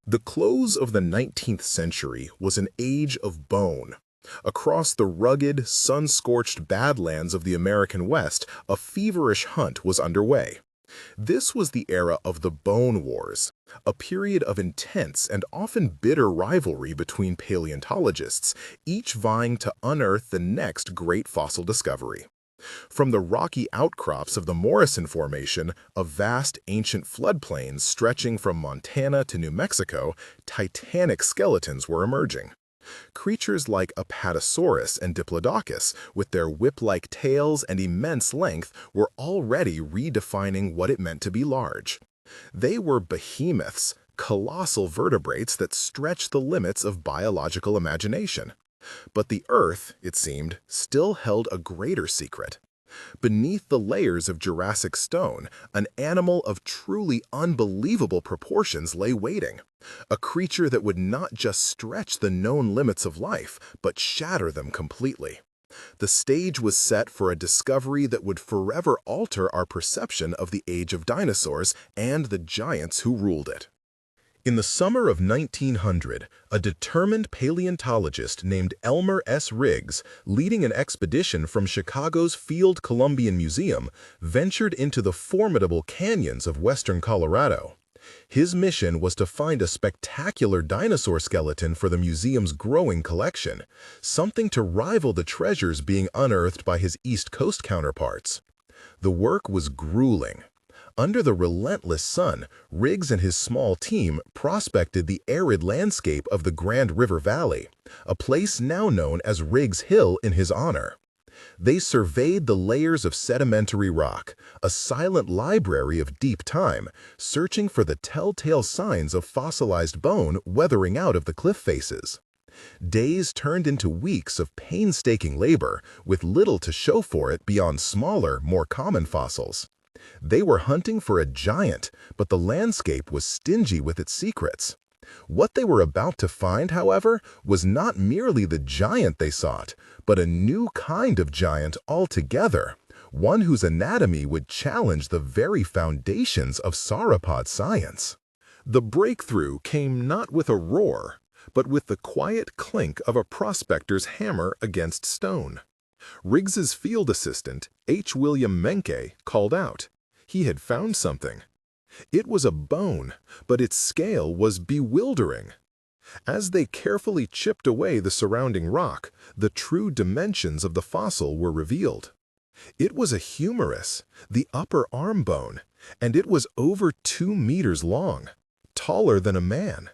The close of the 19th century was an age of bone. Across the rugged, sun-scorched badlands of the American West, a feverish hunt was underway. This was the era of the Bone Wars, a period of intense and often bitter rivalry between paleontologists, each vying to unearth the next great fossil discovery. From the rocky outcrops of the Morrison Formation, a vast ancient floodplain stretching from Montana to New Mexico, titanic skeletons were emerging. Creatures like Apatosaurus and Diplodocus, with their whip-like tails and immense length, were already redefining what it meant to be large. They were behemoths, colossal vertebrates that stretched the limits of biological imagination. But the Earth, it seemed, still held a greater secret. Beneath the layers of Jurassic stone, an animal of truly unbelievable proportions lay waiting. A creature that would not just stretch the known limits of life, but shatter them completely. The stage was set for a discovery that would forever alter our perception of the age of dinosaurs and the giants who ruled it. In the summer of 1900, a determined paleontologist named Elmer S. leading an expedition from Chicago's Field Columbian Museum, ventured into the formidable canyons of western Colorado. His mission was to find a spectacular dinosaur skeleton for the museum's growing collection, something to rival the treasures being unearthed by his East Coast counterparts. The work was grueling. Under the relentless sun, Riggs and his small team prospected the arid landscape of the Grand River Valley, a place now known as Riggs Hill in his honor. They surveyed the layers of sedimentary rock, a silent library of deep time, searching for the telltale signs of fossilized bone weathering out of the cliff faces. Days turned into weeks of painstaking labor, with little to show for it beyond smaller, more common fossils. They were hunting for a giant, but the landscape was stingy with its secrets. What they were about to find, however, was not merely the giant they sought, but a new kind of giant altogether, one whose anatomy would challenge the very foundations of sauropod science. The breakthrough came not with a roar, but with the quiet clink of a prospector's hammer against stone. Riggs's field assistant, H. William Menke, called out. He had found something. It was a bone, but its scale was bewildering. As they carefully chipped away the surrounding rock, the true dimensions of the fossil were revealed. It was a humerus, the upper arm bone, and it was over 2 meters long, taller than a man.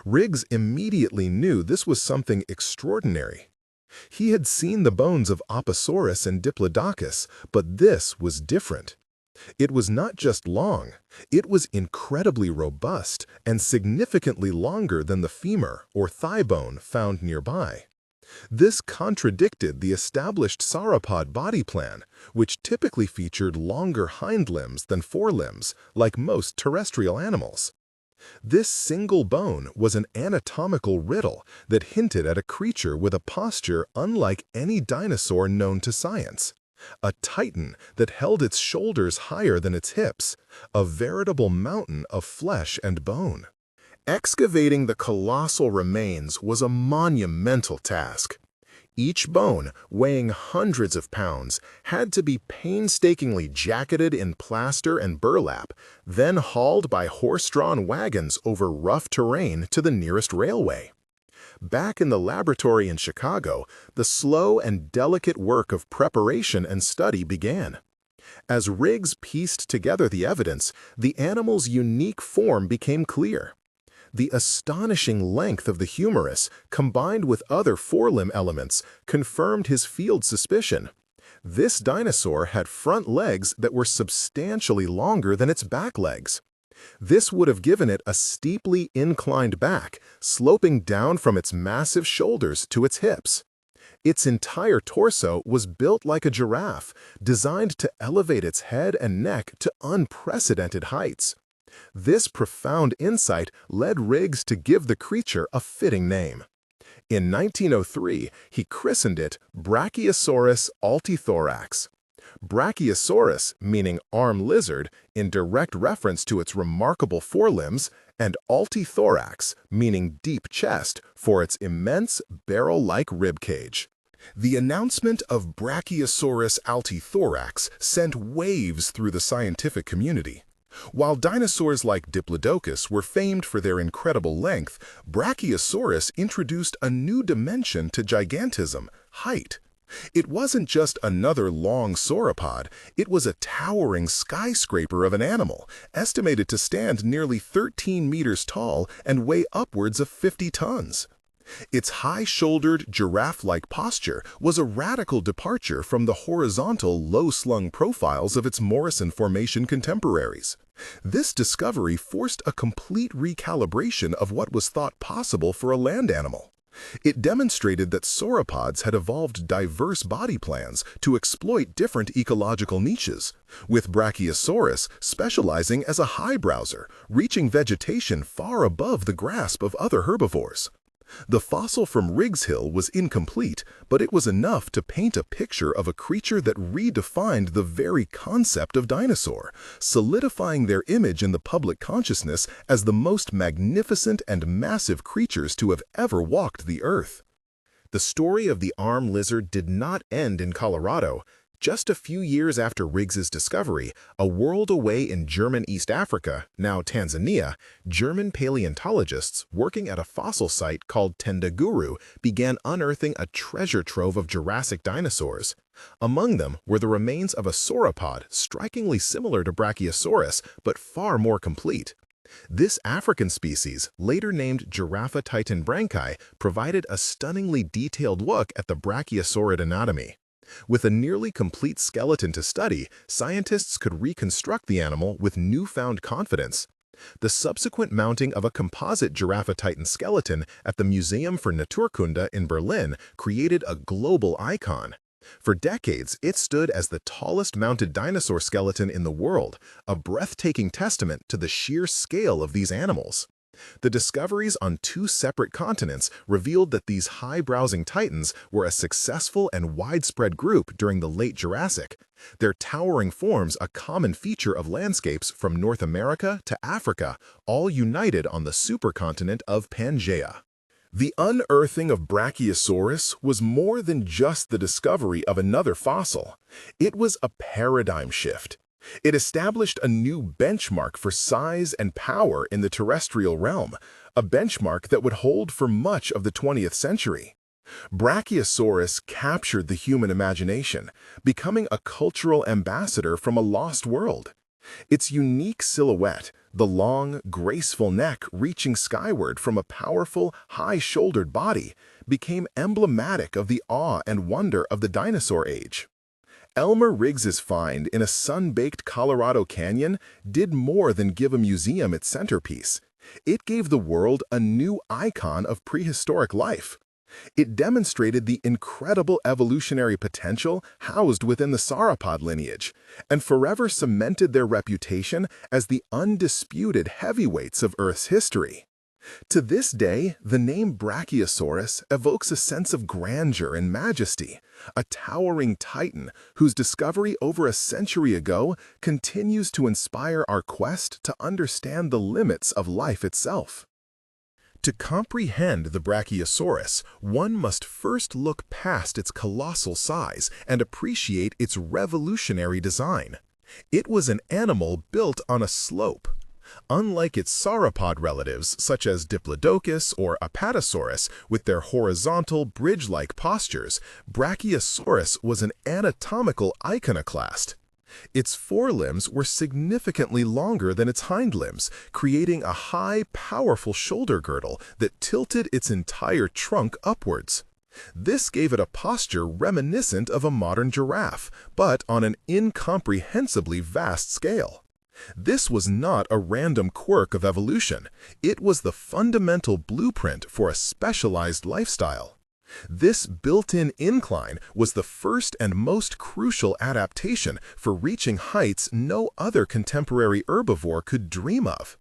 Riggs immediately knew this was something extraordinary. He had seen the bones of Apatosaurus and Diplodocus, but this was different. It was not just long, it was incredibly robust and significantly longer than the femur or thigh bone found nearby. This contradicted the established sauropod body plan, which typically featured longer hind limbs than forelimbs, like most terrestrial animals. This single bone was an anatomical riddle that hinted at a creature with a posture unlike any dinosaur known to science. A titan that held its shoulders higher than its hips, a veritable mountain of flesh and bone. Excavating the colossal remains was a monumental task. Each bone, weighing hundreds of pounds, had to be painstakingly jacketed in plaster and burlap, then hauled by horse-drawn wagons over rough terrain to the nearest railway. Back in the laboratory in Chicago, the slow and delicate work of preparation and study began. As Riggs pieced together the evidence, the animal's unique form became clear. The astonishing length of the humerus, combined with other forelimb elements, confirmed his field suspicion. This dinosaur had front legs that were substantially longer than its back legs. This would have given it a steeply inclined back, sloping down from its massive shoulders to its hips. Its entire torso was built like a giraffe, designed to elevate its head and neck to unprecedented heights. This profound insight led Riggs to give the creature a fitting name. In 1903, he christened it Brachiosaurus altithorax. Brachiosaurus, meaning arm lizard, in direct reference to its remarkable forelimbs, and altithorax, meaning deep chest, for its immense barrel-like rib cage. The announcement of Brachiosaurus altithorax sent waves through the scientific community. While dinosaurs like Diplodocus were famed for their incredible length, Brachiosaurus introduced a new dimension to gigantism, height. It wasn't just another long sauropod, it was a towering skyscraper of an animal, estimated to stand nearly 13 meters tall and weigh upwards of 50 tons. Its high-shouldered, giraffe-like posture was a radical departure from the horizontal, low-slung profiles of its Morrison Formation contemporaries. This discovery forced a complete recalibration of what was thought possible for a land animal. It demonstrated that sauropods had evolved diverse body plans to exploit different ecological niches, with Brachiosaurus specializing as a high browser, reaching vegetation far above the grasp of other herbivores. The fossil from Riggs Hill was incomplete, but it was enough to paint a picture of a creature that redefined the very concept of dinosaur, solidifying their image in the public consciousness as the most magnificent and massive creatures to have ever walked the earth. The story of the arm lizard did not end in Colorado. Just a few years after Riggs's discovery, a world away in German East Africa, now Tanzania, German paleontologists working at a fossil site called Tendaguru began unearthing a treasure trove of Jurassic dinosaurs. Among them were the remains of a sauropod strikingly similar to Brachiosaurus, but far more complete. This African species, later named Giraffe-titanbranchi, provided a stunningly detailed look at the brachiosaurid anatomy. With a nearly complete skeleton to study, scientists could reconstruct the animal with newfound confidence. The subsequent mounting of a composite Giraffe-titan skeleton at the Museum für Naturkunde in Berlin created a global icon. For decades, it stood as the tallest mounted dinosaur skeleton in the world, a breathtaking testament to the sheer scale of these animals. The discoveries on two separate continents revealed that these high-browsing titans were a successful and widespread group during the Late Jurassic, their towering forms a common feature of landscapes from North America to Africa, all united on the supercontinent of Pangaea. The unearthing of Brachiosaurus was more than just the discovery of another fossil. It was a paradigm shift. It established a new benchmark for size and power in the terrestrial realm, a benchmark that would hold for much of the 20th century. Brachiosaurus captured the human imagination, becoming a cultural ambassador from a lost world. Its unique silhouette, the long, graceful neck reaching skyward from a powerful, high-shouldered body, became emblematic of the awe and wonder of the dinosaur age. Elmer Riggs's find in a sun-baked Colorado canyon did more than give a museum its centerpiece. It gave the world a new icon of prehistoric life. It demonstrated the incredible evolutionary potential housed within the sauropod lineage, and forever cemented their reputation as the undisputed heavyweights of Earth's history. To this day, the name Brachiosaurus evokes a sense of grandeur and majesty, a towering titan whose discovery over a century ago continues to inspire our quest to understand the limits of life itself. To comprehend the Brachiosaurus, one must first look past its colossal size and appreciate its revolutionary design. It was an animal built on a slope. Unlike its sauropod relatives such as Diplodocus or Apatosaurus with their horizontal, bridge-like postures, Brachiosaurus was an anatomical iconoclast. Its forelimbs were significantly longer than its hind limbs, creating a high, powerful shoulder girdle that tilted its entire trunk upwards. This gave it a posture reminiscent of a modern giraffe, but on an incomprehensibly vast scale. This was not a random quirk of evolution. It was the fundamental blueprint for a specialized lifestyle. This built-in incline was the first and most crucial adaptation for reaching heights no other contemporary herbivore could dream of.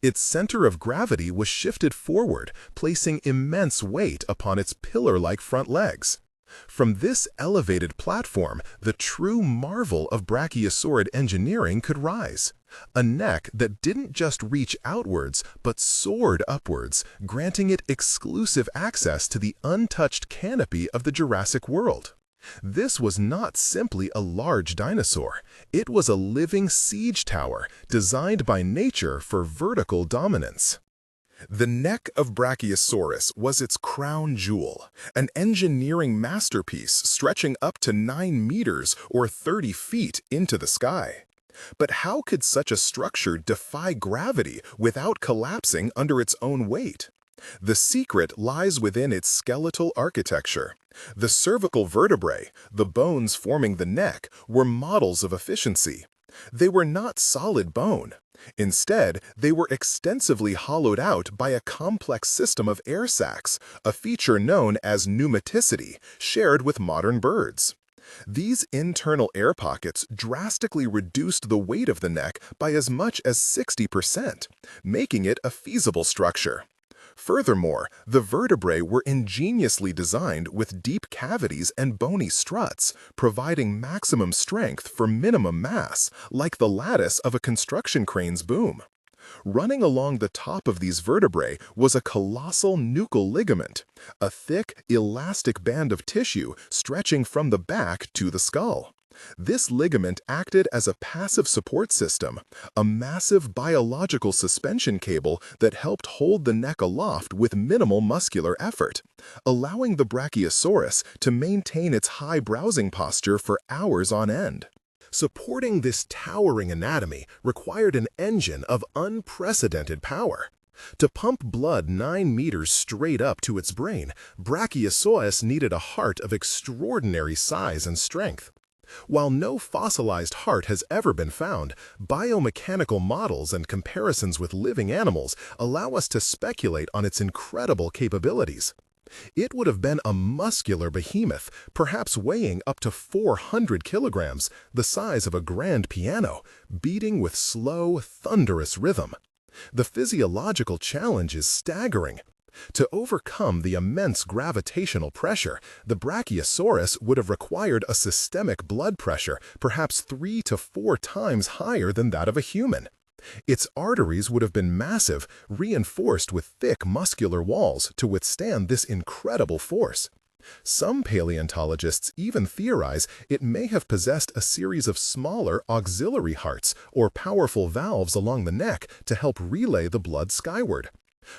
Its center of gravity was shifted forward, placing immense weight upon its pillar-like front legs. From this elevated platform, the true marvel of brachiosaurid engineering could rise. A neck that didn't just reach outwards, but soared upwards, granting it exclusive access to the untouched canopy of the Jurassic world. This was not simply a large dinosaur. It was a living siege tower designed by nature for vertical dominance. The neck of Brachiosaurus was its crown jewel, an engineering masterpiece stretching up to 9 meters or 30 feet into the sky. But how could such a structure defy gravity without collapsing under its own weight? The secret lies within its skeletal architecture. The cervical vertebrae, the bones forming the neck, were models of efficiency. They were not solid bone. Instead, they were extensively hollowed out by a complex system of air sacs, a feature known as pneumaticity, shared with modern birds. These internal air pockets drastically reduced the weight of the neck by as much as 60%, making it a feasible structure. Furthermore, the vertebrae were ingeniously designed with deep cavities and bony struts, providing maximum strength for minimum mass, like the lattice of a construction crane's boom. Running along the top of these vertebrae was a colossal nuchal ligament, a thick, elastic band of tissue stretching from the back to the skull. This ligament acted as a passive support system, a massive biological suspension cable that helped hold the neck aloft with minimal muscular effort, allowing the Brachiosaurus to maintain its high browsing posture for hours on end. Supporting this towering anatomy required an engine of unprecedented power. To pump blood 9 meters straight up to its brain, Brachiosaurus needed a heart of extraordinary size and strength. While no fossilized heart has ever been found, biomechanical models and comparisons with living animals allow us to speculate on its incredible capabilities. It would have been a muscular behemoth, perhaps weighing up to 400 kilograms, the size of a grand piano, beating with slow, thunderous rhythm. The physiological challenge is staggering. To overcome the immense gravitational pressure, the Brachiosaurus would have required a systemic blood pressure perhaps 3 to 4 times higher than that of a human. Its arteries would have been massive, reinforced with thick muscular walls to withstand this incredible force. Some paleontologists even theorize it may have possessed a series of smaller auxiliary hearts or powerful valves along the neck to help relay the blood skyward.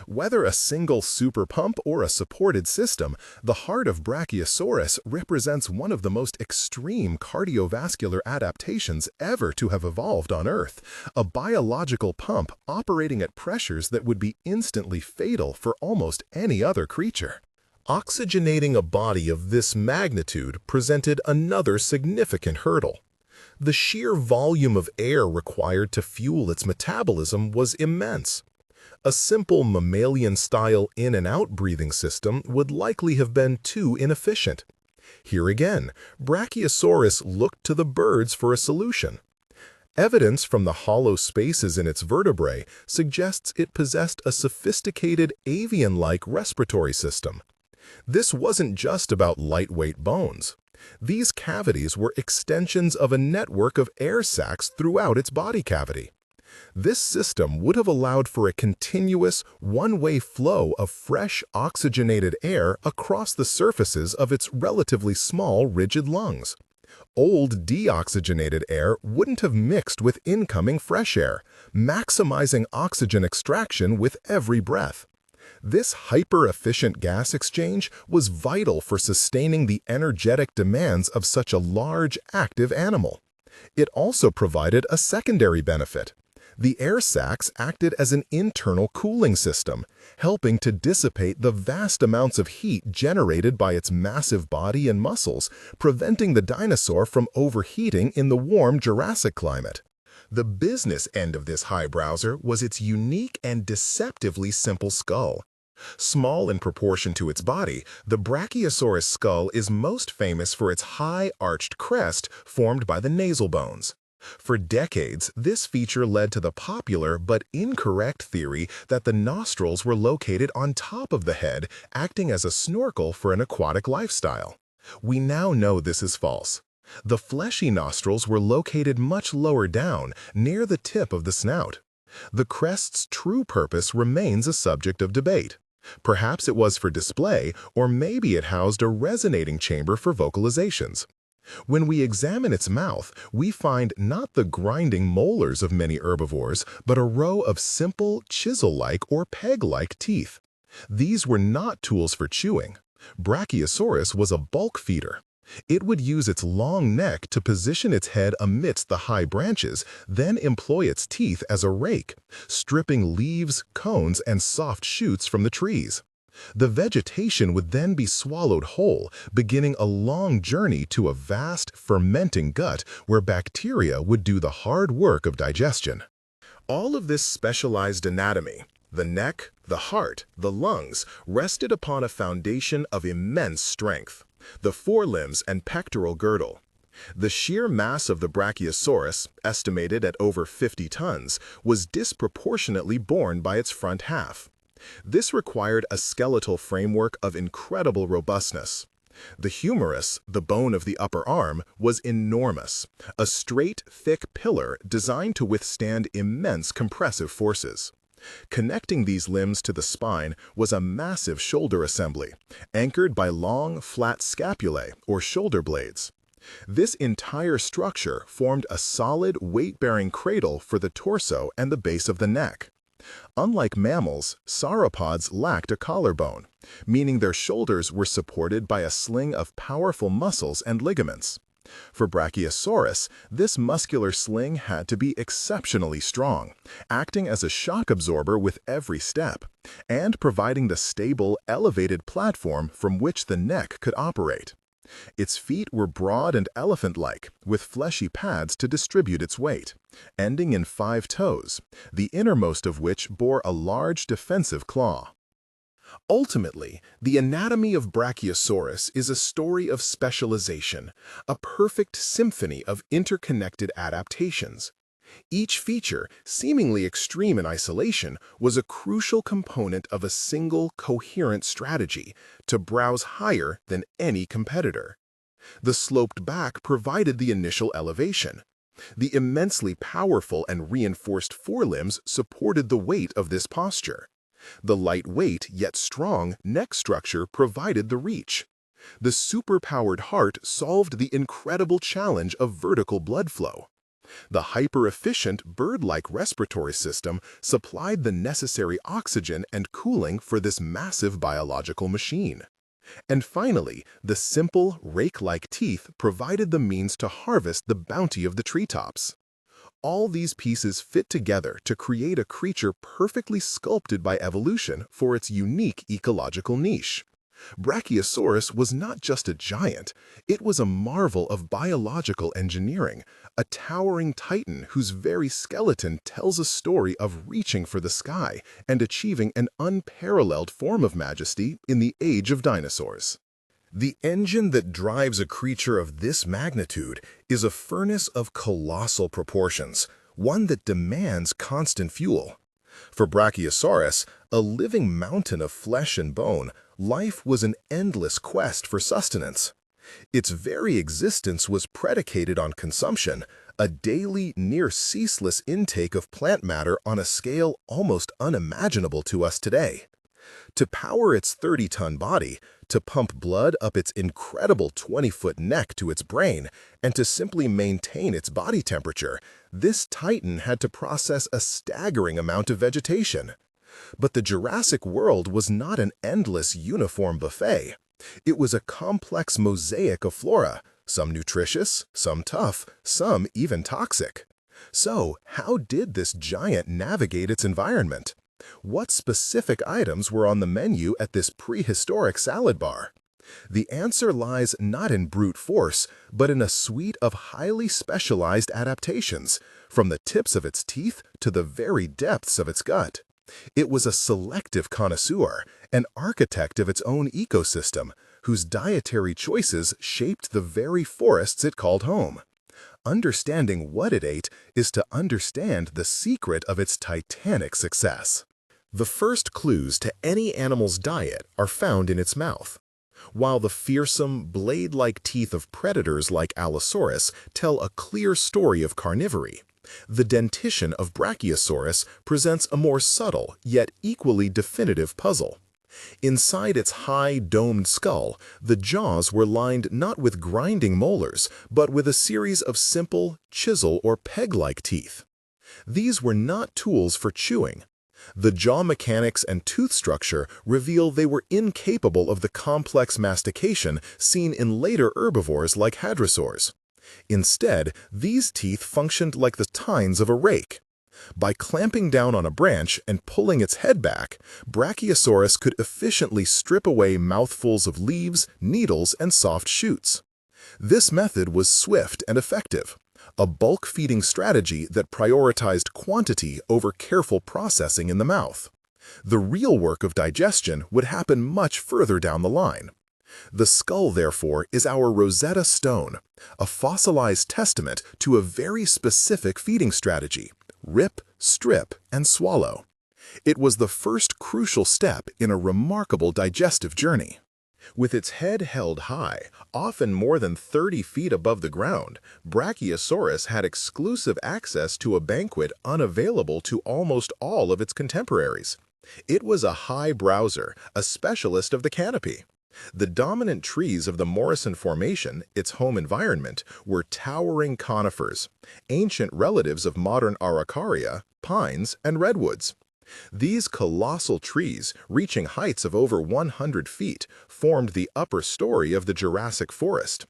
Whether a single super pump or a supported system, the heart of Brachiosaurus represents one of the most extreme cardiovascular adaptations ever to have evolved on Earth, a biological pump operating at pressures that would be instantly fatal for almost any other creature. Oxygenating a body of this magnitude presented another significant hurdle. The sheer volume of air required to fuel its metabolism was immense. A simple mammalian-style in- and out-breathing system would likely have been too inefficient. Here again, Brachiosaurus looked to the birds for a solution. Evidence from the hollow spaces in its vertebrae suggests it possessed a sophisticated avian-like respiratory system. This wasn't just about lightweight bones. These cavities were extensions of a network of air sacs throughout its body cavity. This system would have allowed for a continuous, one-way flow of fresh, oxygenated air across the surfaces of its relatively small, rigid lungs. Old, deoxygenated air wouldn't have mixed with incoming fresh air, maximizing oxygen extraction with every breath. This hyper-efficient gas exchange was vital for sustaining the energetic demands of such a large, active animal. It also provided a secondary benefit. The air sacs acted as an internal cooling system, helping to dissipate the vast amounts of heat generated by its massive body and muscles, preventing the dinosaur from overheating in the warm Jurassic climate. The business end of this high browser was its unique and deceptively simple skull. Small in proportion to its body, the Brachiosaurus skull is most famous for its high, arched crest formed by the nasal bones. For decades, this feature led to the popular but incorrect theory that the nostrils were located on top of the head, acting as a snorkel for an aquatic lifestyle. We now know this is false. The fleshy nostrils were located much lower down, near the tip of the snout. The crest's true purpose remains a subject of debate. Perhaps it was for display, or maybe it housed a resonating chamber for vocalizations. When we examine its mouth, we find not the grinding molars of many herbivores, but a row of simple, chisel-like or peg-like teeth. These were not tools for chewing. Brachiosaurus was a bulk feeder. It would use its long neck to position its head amidst the high branches, then employ its teeth as a rake, stripping leaves, cones, and soft shoots from the trees. The vegetation would then be swallowed whole, beginning a long journey to a vast, fermenting gut where bacteria would do the hard work of digestion. All of this specialized anatomy, the neck, the heart, the lungs, rested upon a foundation of immense strength, the forelimbs and pectoral girdle. The sheer mass of the Brachiosaurus, estimated at over 50 tons, was disproportionately borne by its front half. This required a skeletal framework of incredible robustness. The humerus, the bone of the upper arm, was enormous, a straight, thick pillar designed to withstand immense compressive forces. Connecting these limbs to the spine was a massive shoulder assembly, anchored by long, flat scapulae, or shoulder blades. This entire structure formed a solid, weight-bearing cradle for the torso and the base of the neck. Unlike mammals, sauropods lacked a collarbone, meaning their shoulders were supported by a sling of powerful muscles and ligaments. For Brachiosaurus, this muscular sling had to be exceptionally strong, acting as a shock absorber with every step, and providing the stable, elevated platform from which the neck could operate. Its feet were broad and elephant-like, with fleshy pads to distribute its weight, ending in 5 toes, the innermost of which bore a large defensive claw. Ultimately, the anatomy of Brachiosaurus is a story of specialization, a perfect symphony of interconnected adaptations. Each feature, seemingly extreme in isolation, was a crucial component of a single, coherent strategy to browse higher than any competitor. The sloped back provided the initial elevation. The immensely powerful and reinforced forelimbs supported the weight of this posture. The lightweight yet strong neck structure provided the reach. The superpowered heart solved the incredible challenge of vertical blood flow. The hyper-efficient bird-like respiratory system supplied the necessary oxygen and cooling for this massive biological machine. And finally, the simple, rake-like teeth provided the means to harvest the bounty of the treetops. All these pieces fit together to create a creature perfectly sculpted by evolution for its unique ecological niche. Brachiosaurus was not just a giant, it was a marvel of biological engineering, a towering titan whose very skeleton tells a story of reaching for the sky and achieving an unparalleled form of majesty in the age of dinosaurs. The engine that drives a creature of this magnitude is a furnace of colossal proportions, one that demands constant fuel. For Brachiosaurus, a living mountain of flesh and bone, life was an endless quest for sustenance. Its very existence was predicated on consumption, a daily, near-ceaseless intake of plant matter on a scale almost unimaginable to us today. To power its 30-ton body, to pump blood up its incredible 20-foot neck to its brain, and to simply maintain its body temperature, this titan had to process a staggering amount of vegetation. But the Jurassic world was not an endless, uniform buffet. It was a complex mosaic of flora, some nutritious, some tough, some even toxic. So, how did this giant navigate its environment? What specific items were on the menu at this prehistoric salad bar? The answer lies not in brute force, but in a suite of highly specialized adaptations, from the tips of its teeth to the very depths of its gut. It was a selective connoisseur, an architect of its own ecosystem, whose dietary choices shaped the very forests it called home. Understanding what it ate is to understand the secret of its titanic success. The first clues to any animal's diet are found in its mouth. while the fearsome, blade-like teeth of predators like Allosaurus tell a clear story of carnivory. The dentition of Brachiosaurus presents a more subtle, yet equally definitive puzzle. Inside its high, domed skull, the jaws were lined not with grinding molars, but with a series of simple, chisel or peg-like teeth. These were not tools for chewing. The jaw mechanics and tooth structure reveal they were incapable of the complex mastication seen in later herbivores like hadrosaurs. Instead, these teeth functioned like the tines of a rake. By clamping down on a branch and pulling its head back, Brachiosaurus could efficiently strip away mouthfuls of leaves, needles, and soft shoots. This method was swift and effective, a bulk-feeding strategy that prioritized quantity over careful processing in the mouth. The real work of digestion would happen much further down the line. The skull, therefore, is our Rosetta Stone, a fossilized testament to a very specific feeding strategy: rip, strip, and swallow. It was the first crucial step in a remarkable digestive journey. With its head held high, often more than 30 feet above the ground, Brachiosaurus had exclusive access to a banquet unavailable to almost all of its contemporaries. It was a high browser, a specialist of the canopy. The dominant trees of the Morrison Formation, its home environment, were towering conifers, ancient relatives of modern araucaria, pines, and redwoods. These colossal trees, reaching heights of over 100 feet, formed the upper story of the Jurassic forest.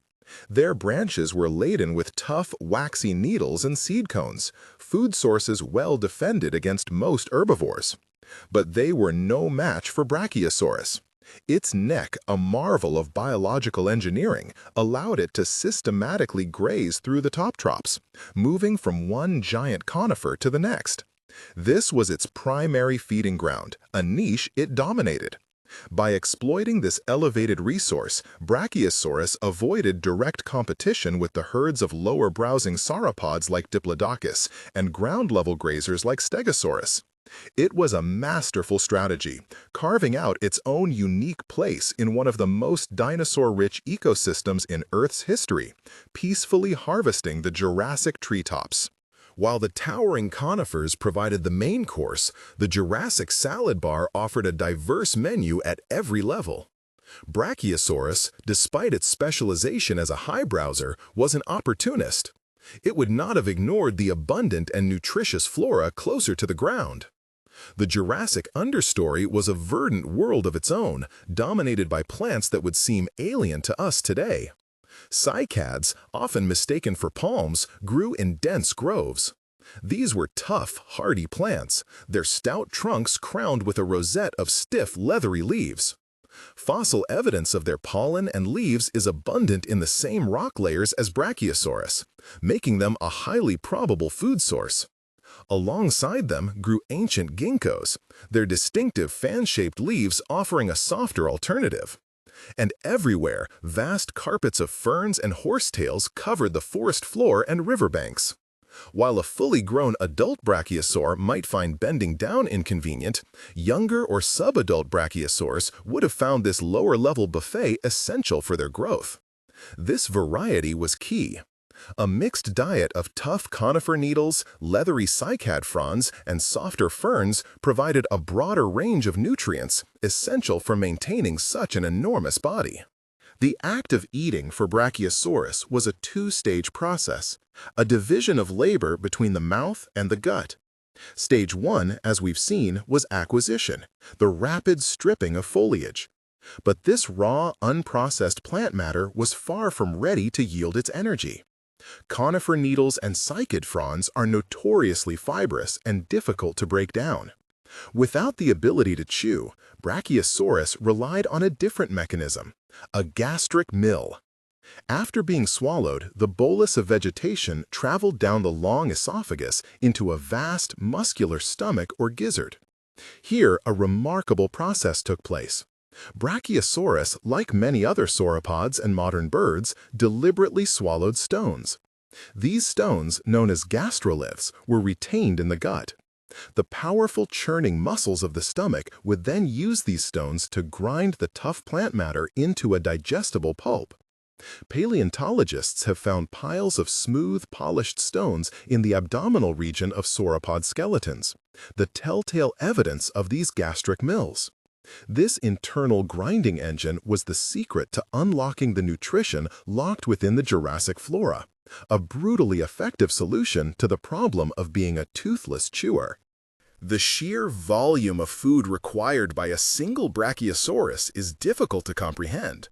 Their branches were laden with tough, waxy needles and seed cones, food sources well defended against most herbivores. But they were no match for Brachiosaurus. Its neck, a marvel of biological engineering, allowed it to systematically graze through the top drops, moving from one giant conifer to the next. This was its primary feeding ground, a niche it dominated. By exploiting this elevated resource, Brachiosaurus avoided direct competition with the herds of lower-browsing sauropods like Diplodocus and ground-level grazers like Stegosaurus. It was a masterful strategy, carving out its own unique place in one of the most dinosaur-rich ecosystems in Earth's history, peacefully harvesting the Jurassic treetops. While the towering conifers provided the main course, the Jurassic salad bar offered a diverse menu at every level. Brachiosaurus, despite its specialization as a high browser, was an opportunist. It would not have ignored the abundant and nutritious flora closer to the ground. The Jurassic understory was a verdant world of its own, dominated by plants that would seem alien to us today. Cycads, often mistaken for palms, grew in dense groves. These were tough, hardy plants, their stout trunks crowned with a rosette of stiff, leathery leaves. Fossil evidence of their pollen and leaves is abundant in the same rock layers as Brachiosaurus, making them a highly probable food source. Alongside them grew ancient ginkgos, their distinctive fan-shaped leaves offering a softer alternative. And everywhere, vast carpets of ferns and horsetails covered the forest floor and riverbanks. While a fully grown adult brachiosaur might find bending down inconvenient, younger or subadult brachiosaurs would have found this lower-level buffet essential for their growth. This variety was key. A mixed diet of tough conifer needles, leathery cycad fronds, and softer ferns provided a broader range of nutrients essential for maintaining such an enormous body. The act of eating for Brachiosaurus was a two-stage process, a division of labor between the mouth and the gut. Stage 1, as we've seen, was acquisition, the rapid stripping of foliage. But this raw, unprocessed plant matter was far from ready to yield its energy. Conifer needles and cycad fronds are notoriously fibrous and difficult to break down. Without the ability to chew, Brachiosaurus relied on a different mechanism, a gastric mill. After being swallowed, the bolus of vegetation traveled down the long esophagus into a vast, muscular stomach or gizzard. Here, a remarkable process took place. Brachiosaurus, like many other sauropods and modern birds, deliberately swallowed stones. These stones, known as gastroliths, were retained in the gut. The powerful churning muscles of the stomach would then use these stones to grind the tough plant matter into a digestible pulp. Paleontologists have found piles of smooth, polished stones in the abdominal region of sauropod skeletons, the telltale evidence of these gastric mills. This internal grinding engine was the secret to unlocking the nutrition locked within the Jurassic flora, a brutally effective solution to the problem of being a toothless chewer. The sheer volume of food required by a single Brachiosaurus is difficult to comprehend.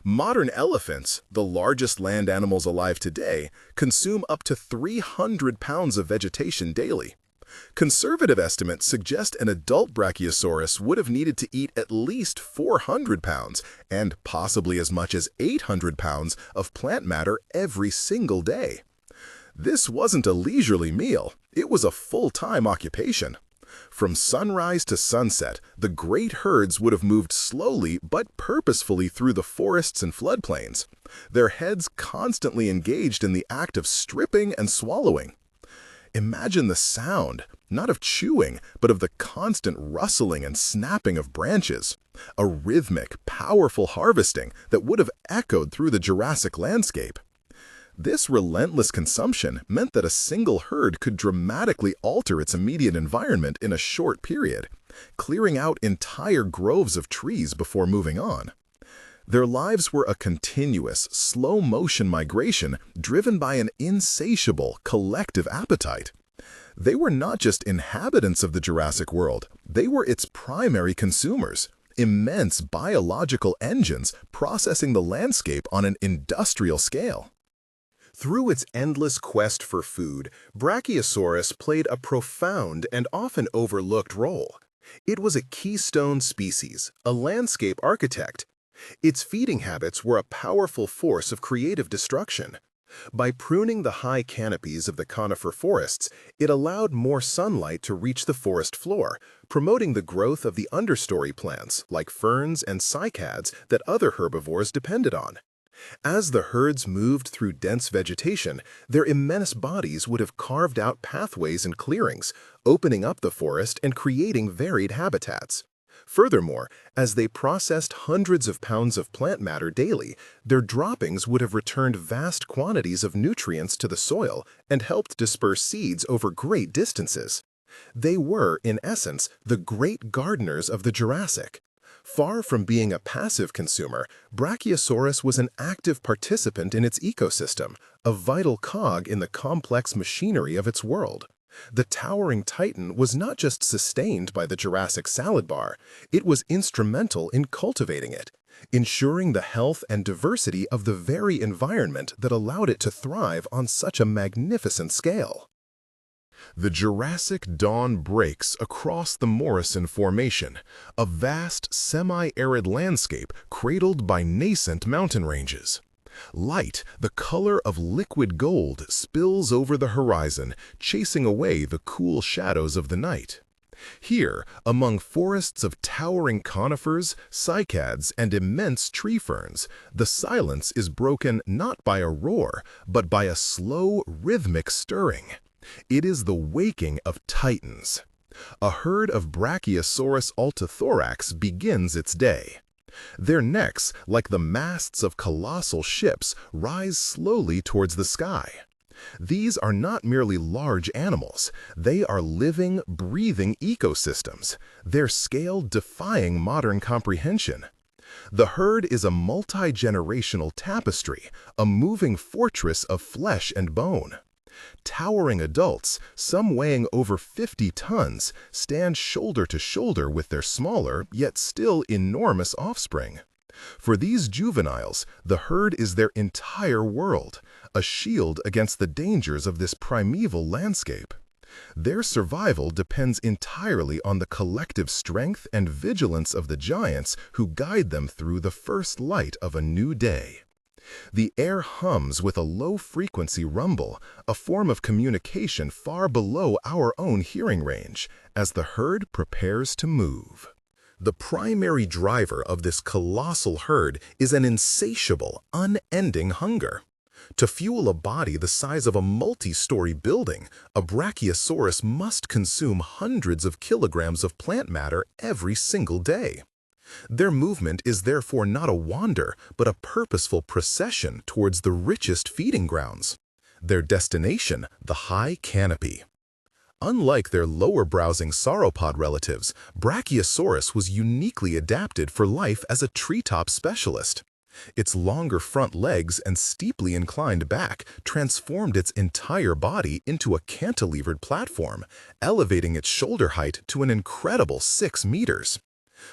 Modern elephants, the largest land animals alive today, consume up to 300 pounds of vegetation daily. Conservative estimates suggest an adult Brachiosaurus would have needed to eat at least 400 pounds and possibly as much as 800 pounds of plant matter every single day. This wasn't a leisurely meal, it was a full-time occupation. From sunrise to sunset, the great herds would have moved slowly but purposefully through the forests and floodplains, their heads constantly engaged in the act of stripping and swallowing. Imagine the sound, not of chewing, but of the constant rustling and snapping of branches, a rhythmic, powerful harvesting that would have echoed through the Jurassic landscape. This relentless consumption meant that a single herd could dramatically alter its immediate environment in a short period, clearing out entire groves of trees before moving on. Their lives were a continuous, slow-motion migration driven by an insatiable, collective appetite. They were not just inhabitants of the Jurassic world, they were its primary consumers, immense biological engines processing the landscape on an industrial scale. Through its endless quest for food, Brachiosaurus played a profound and often overlooked role. It was a keystone species, a landscape architect. Its feeding habits were a powerful force of creative destruction. By pruning the high canopies of the conifer forests, it allowed more sunlight to reach the forest floor, promoting the growth of the understory plants like ferns and cycads that other herbivores depended on. As the herds moved through dense vegetation, their immense bodies would have carved out pathways and clearings, opening up the forest and creating varied habitats. Furthermore, as they processed hundreds of pounds of plant matter daily, their droppings would have returned vast quantities of nutrients to the soil and helped disperse seeds over great distances. They were, in essence, the great gardeners of the Jurassic. Far from being a passive consumer, Brachiosaurus was an active participant in its ecosystem, a vital cog in the complex machinery of its world. The towering titan was not just sustained by the Jurassic salad bar, it was instrumental in cultivating it, ensuring the health and diversity of the very environment that allowed it to thrive on such a magnificent scale. The Jurassic dawn breaks across the Morrison Formation, a vast, semi-arid landscape cradled by nascent mountain ranges. Light, the color of liquid gold, spills over the horizon, chasing away the cool shadows of the night. Here, among forests of towering conifers, cycads, and immense tree ferns, the silence is broken not by a roar, but by a slow, rhythmic stirring. It is the waking of titans. A herd of Brachiosaurus altithorax begins its day. Their necks, like the masts of colossal ships, rise slowly towards the sky. These are not merely large animals, they are living, breathing ecosystems, their scale defying modern comprehension. The herd is a multi-generational tapestry, a moving fortress of flesh and bone. Towering adults, some weighing over 50 tons, stand shoulder to shoulder with their smaller, yet still enormous offspring. For these juveniles, the herd is their entire world, a shield against the dangers of this primeval landscape. Their survival depends entirely on the collective strength and vigilance of the giants who guide them through the first light of a new day. The air hums with a low-frequency rumble, a form of communication far below our own hearing range, as the herd prepares to move. The primary driver of this colossal herd is an insatiable, unending hunger. To fuel a body the size of a multi-story building, a Brachiosaurus must consume hundreds of kilograms of plant matter every single day. Their movement is therefore not a wander, but a purposeful procession towards the richest feeding grounds. Their destination, the high canopy. Unlike their lower-browsing sauropod relatives, Brachiosaurus was uniquely adapted for life as a treetop specialist. Its longer front legs and steeply inclined back transformed its entire body into a cantilevered platform, elevating its shoulder height to an incredible 6 meters.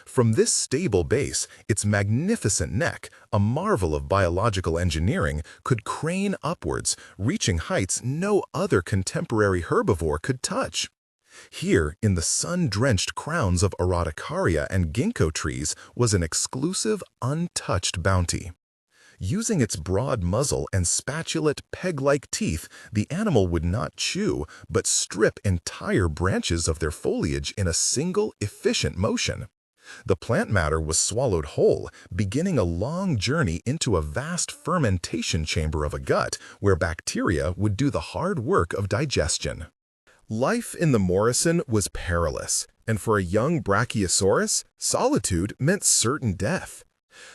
From this stable base, its magnificent neck, a marvel of biological engineering, could crane upwards, reaching heights no other contemporary herbivore could touch. Here, in the sun-drenched crowns of Araucaria and ginkgo trees, was an exclusive, untouched bounty. Using its broad muzzle and spatulate, peg-like teeth, the animal would not chew, but strip entire branches of their foliage in a single, efficient motion. The plant matter was swallowed whole, beginning a long journey into a vast fermentation chamber of a gut where bacteria would do the hard work of digestion. Life in the Morrison was perilous, and for a young Brachiosaurus, solitude meant certain death.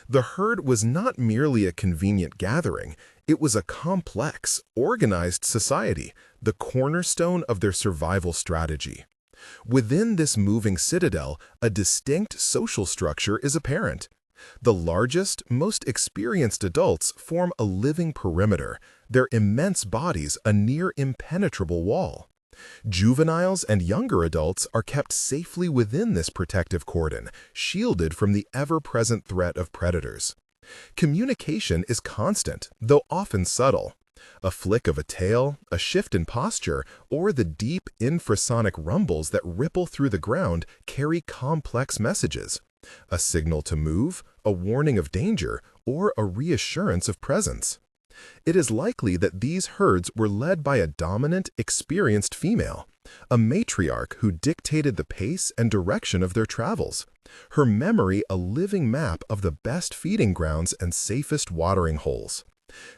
The herd was not merely a convenient gathering, it was a complex, organized society, the cornerstone of their survival strategy. Within this moving citadel, a distinct social structure is apparent. The largest, most experienced adults form a living perimeter, their immense bodies a near impenetrable wall. Juveniles and younger adults are kept safely within this protective cordon, shielded from the ever-present threat of predators. Communication is constant, though often subtle. A flick of a tail, a shift in posture, or the deep infrasonic rumbles that ripple through the ground carry complex messages. A signal to move, a warning of danger, or a reassurance of presence. It is likely that these herds were led by a dominant, experienced female, a matriarch who dictated the pace and direction of their travels, her memory a living map of the best feeding grounds and safest watering holes.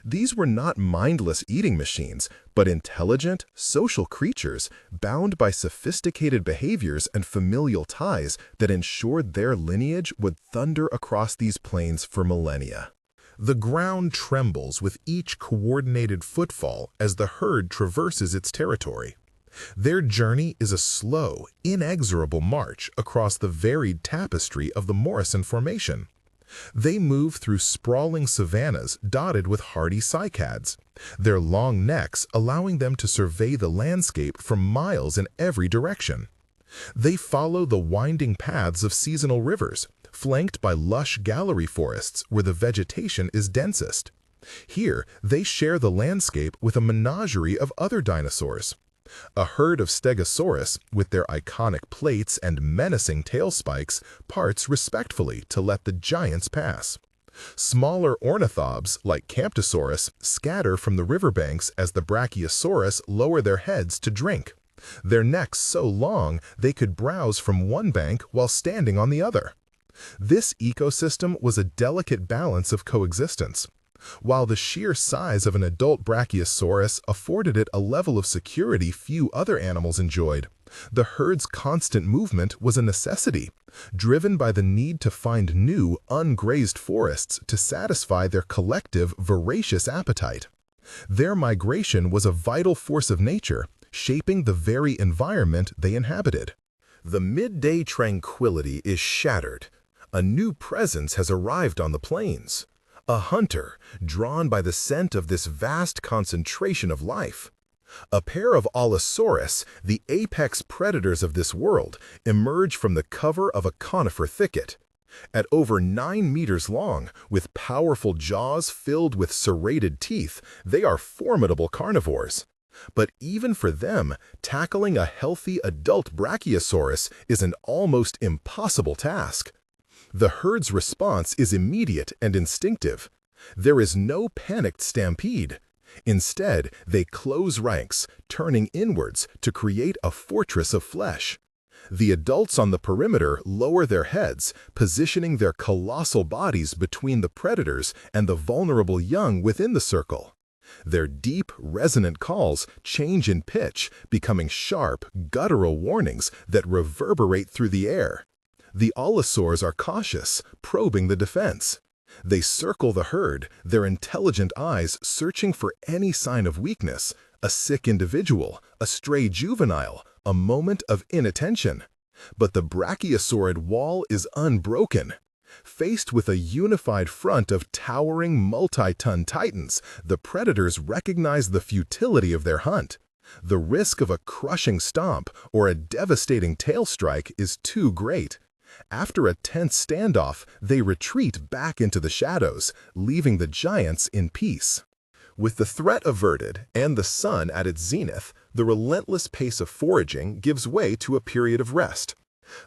These were not mindless eating machines, but intelligent, social creatures bound by sophisticated behaviors and familial ties that ensured their lineage would thunder across these plains for millennia. The ground trembles with each coordinated footfall as the herd traverses its territory. Their journey is a slow, inexorable march across the varied tapestry of the Morrison Formation. They move through sprawling savannas dotted with hardy cycads, their long necks allowing them to survey the landscape for miles in every direction. They follow the winding paths of seasonal rivers, flanked by lush gallery forests where the vegetation is densest. Here, they share the landscape with a menagerie of other dinosaurs. A herd of Stegosaurus, with their iconic plates and menacing tail spikes, parts respectfully to let the giants pass. Smaller ornithobes, like Camptosaurus, scatter from the riverbanks as the Brachiosaurus lower their heads to drink, their necks so long they could browse from one bank while standing on the other. This ecosystem was a delicate balance of coexistence. While the sheer size of an adult Brachiosaurus afforded it a level of security few other animals enjoyed, the herd's constant movement was a necessity, driven by the need to find new, ungrazed forests to satisfy their collective, voracious appetite. Their migration was a vital force of nature, shaping the very environment they inhabited. The midday tranquility is shattered. A new presence has arrived on the plains. A hunter, drawn by the scent of this vast concentration of life. A pair of Allosaurus, the apex predators of this world, emerge from the cover of a conifer thicket. At over 9 meters long, with powerful jaws filled with serrated teeth, they are formidable carnivores. But even for them, tackling a healthy adult Brachiosaurus is an almost impossible task. The herd's response is immediate and instinctive. There is no panicked stampede. Instead, they close ranks, turning inwards to create a fortress of flesh. The adults on the perimeter lower their heads, positioning their colossal bodies between the predators and the vulnerable young within the circle. Their deep, resonant calls change in pitch, becoming sharp, guttural warnings that reverberate through the air. The Allosaurs are cautious, probing the defense. They circle the herd, their intelligent eyes searching for any sign of weakness, a sick individual, a stray juvenile, a moment of inattention. But the brachiosaurid wall is unbroken. Faced with a unified front of towering multi-ton titans, the predators recognize the futility of their hunt. The risk of a crushing stomp or a devastating tail strike is too great. After a tense standoff, they retreat back into the shadows, leaving the giants in peace. With the threat averted and the sun at its zenith, the relentless pace of foraging gives way to a period of rest.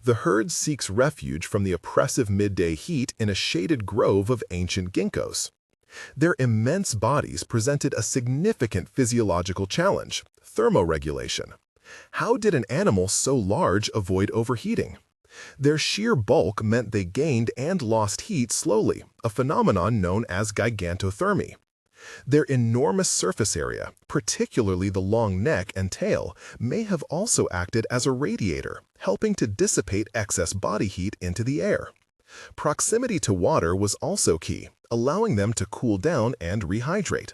The herd seeks refuge from the oppressive midday heat in a shaded grove of ancient ginkgos. Their immense bodies presented a significant physiological challenge: thermoregulation. How did an animal so large avoid overheating? Their sheer bulk meant they gained and lost heat slowly, a phenomenon known as gigantothermy. Their enormous surface area, particularly the long neck and tail, may have also acted as a radiator, helping to dissipate excess body heat into the air. Proximity to water was also key, allowing them to cool down and rehydrate.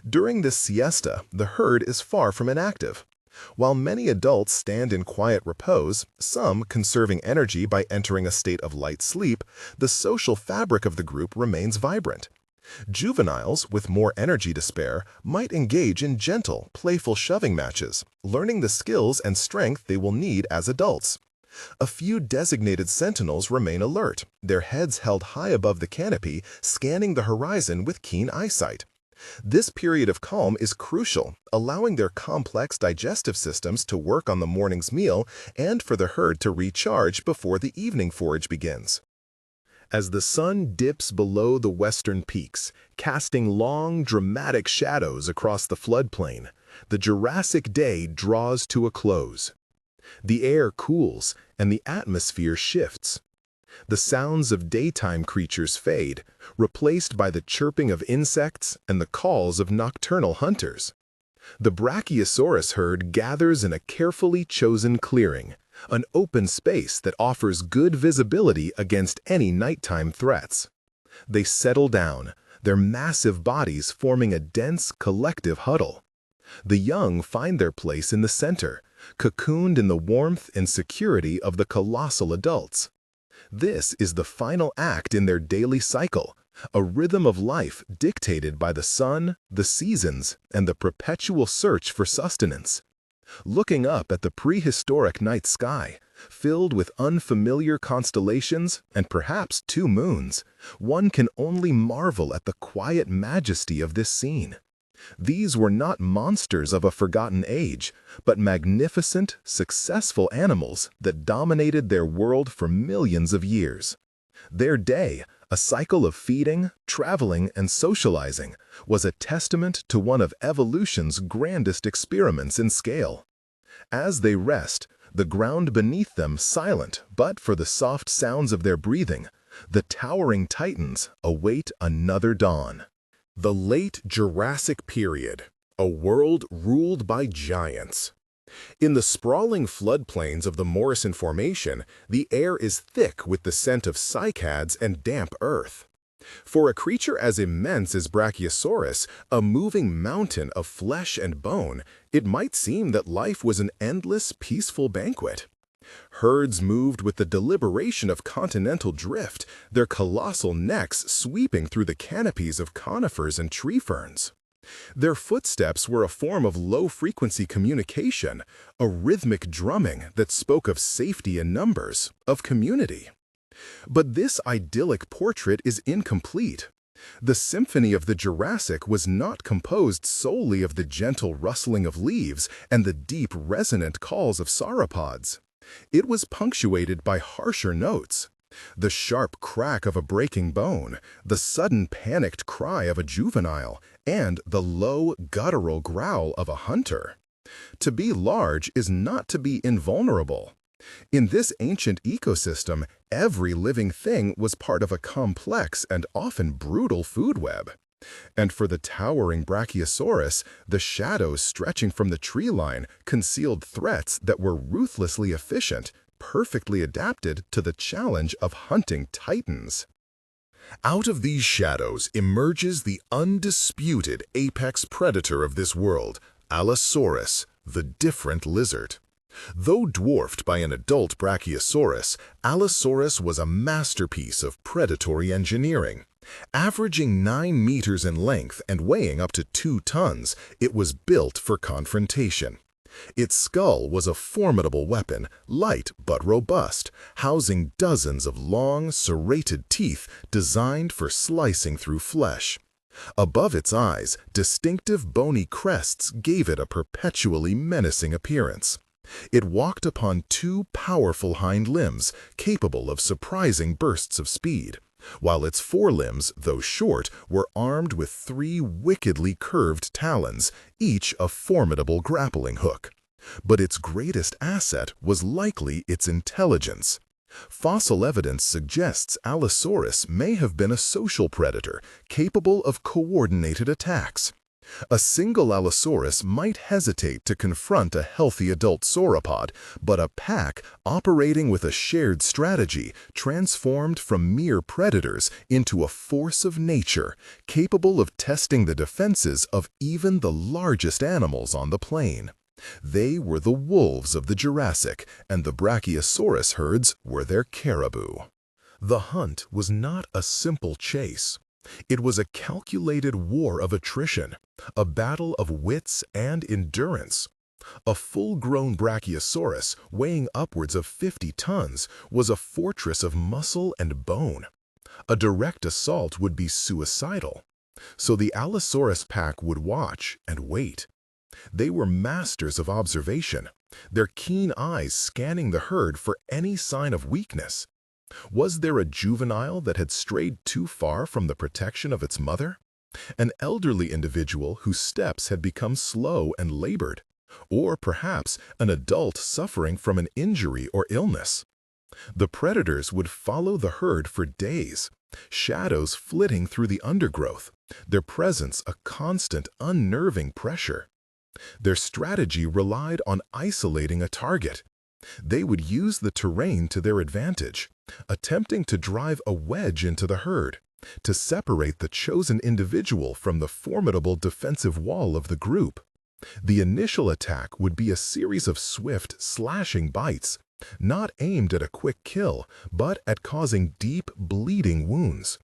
During this siesta, the herd is far from inactive. While many adults stand in quiet repose, some conserving energy by entering a state of light sleep, the social fabric of the group remains vibrant. Juveniles, with more energy to spare, might engage in gentle, playful shoving matches, learning the skills and strength they will need as adults. A few designated sentinels remain alert, their heads held high above the canopy, scanning the horizon with keen eyesight. This period of calm is crucial, allowing their complex digestive systems to work on the morning's meal and for the herd to recharge before the evening forage begins. As the sun dips below the western peaks, casting long, dramatic shadows across the floodplain, the Jurassic day draws to a close. The air cools and the atmosphere shifts. The sounds of daytime creatures fade, replaced by the chirping of insects and the calls of nocturnal hunters. The Brachiosaurus herd gathers in a carefully chosen clearing, an open space that offers good visibility against any nighttime threats. They settle down, their massive bodies forming a dense collective huddle. The young find their place in the center, cocooned in the warmth and security of the colossal adults. This is the final act in their daily cycle, a rhythm of life dictated by the sun, the seasons, and the perpetual search for sustenance. Looking up at the prehistoric night sky, filled with unfamiliar constellations and perhaps two moons, one can only marvel at the quiet majesty of this scene. These were not monsters of a forgotten age, but magnificent, successful animals that dominated their world for millions of years. Their day, a cycle of feeding, traveling, and socializing, was a testament to one of evolution's grandest experiments in scale. As they rest, the ground beneath them silent but for the soft sounds of their breathing, the towering titans await another dawn. The Late Jurassic period, a world ruled by giants. In the sprawling floodplains of the Morrison Formation, the air is thick with the scent of cycads and damp earth. For a creature as immense as Brachiosaurus, a moving mountain of flesh and bone, it might seem that life was an endless, peaceful banquet. Herds moved with the deliberation of continental drift, their colossal necks sweeping through the canopies of conifers and tree ferns. Their footsteps were a form of low-frequency communication, a rhythmic drumming that spoke of safety in numbers, of community. But this idyllic portrait is incomplete. The symphony of the Jurassic was not composed solely of the gentle rustling of leaves and the deep, resonant calls of sauropods. It was punctuated by harsher notes. The sharp crack of a breaking bone, the sudden panicked cry of a juvenile, and the low, guttural growl of a hunter. To be large is not to be invulnerable. In this ancient ecosystem, every living thing was part of a complex and often brutal food web. And for the towering Brachiosaurus, the shadows stretching from the tree line concealed threats that were ruthlessly efficient, perfectly adapted to the challenge of hunting titans. Out of these shadows emerges the undisputed apex predator of this world, Allosaurus, the different lizard. Though dwarfed by an adult Brachiosaurus, Allosaurus was a masterpiece of predatory engineering. Averaging 9 meters in length and weighing up to 2 tons, it was built for confrontation. Its skull was a formidable weapon, light but robust, housing dozens of long, serrated teeth designed for slicing through flesh. Above its eyes, distinctive bony crests gave it a perpetually menacing appearance. It walked upon 2 powerful hind limbs, capable of surprising bursts of speed, while its forelimbs, though short, were armed with 3 wickedly curved talons, each a formidable grappling hook. But its greatest asset was likely its intelligence. Fossil evidence suggests Allosaurus may have been a social predator, capable of coordinated attacks. A single Allosaurus might hesitate to confront a healthy adult sauropod, but a pack operating with a shared strategy transformed from mere predators into a force of nature, capable of testing the defenses of even the largest animals on the plain. They were the wolves of the Jurassic, and the Brachiosaurus herds were their caribou. The hunt was not a simple chase. It was a calculated war of attrition, a battle of wits and endurance. A full-grown Brachiosaurus, weighing upwards of 50 tons, was a fortress of muscle and bone. A direct assault would be suicidal. So the Allosaurus pack would watch and wait. They were masters of observation, their keen eyes scanning the herd for any sign of weakness. Was there a juvenile that had strayed too far from the protection of its mother? An elderly individual whose steps had become slow and labored? Or perhaps an adult suffering from an injury or illness? The predators would follow the herd for days, shadows flitting through the undergrowth, their presence a constant, unnerving pressure. Their strategy relied on isolating a target. They would use the terrain to their advantage, attempting to drive a wedge into the herd, to separate the chosen individual from the formidable defensive wall of the group. The initial attack would be a series of swift, slashing bites, not aimed at a quick kill, but at causing deep, bleeding wounds.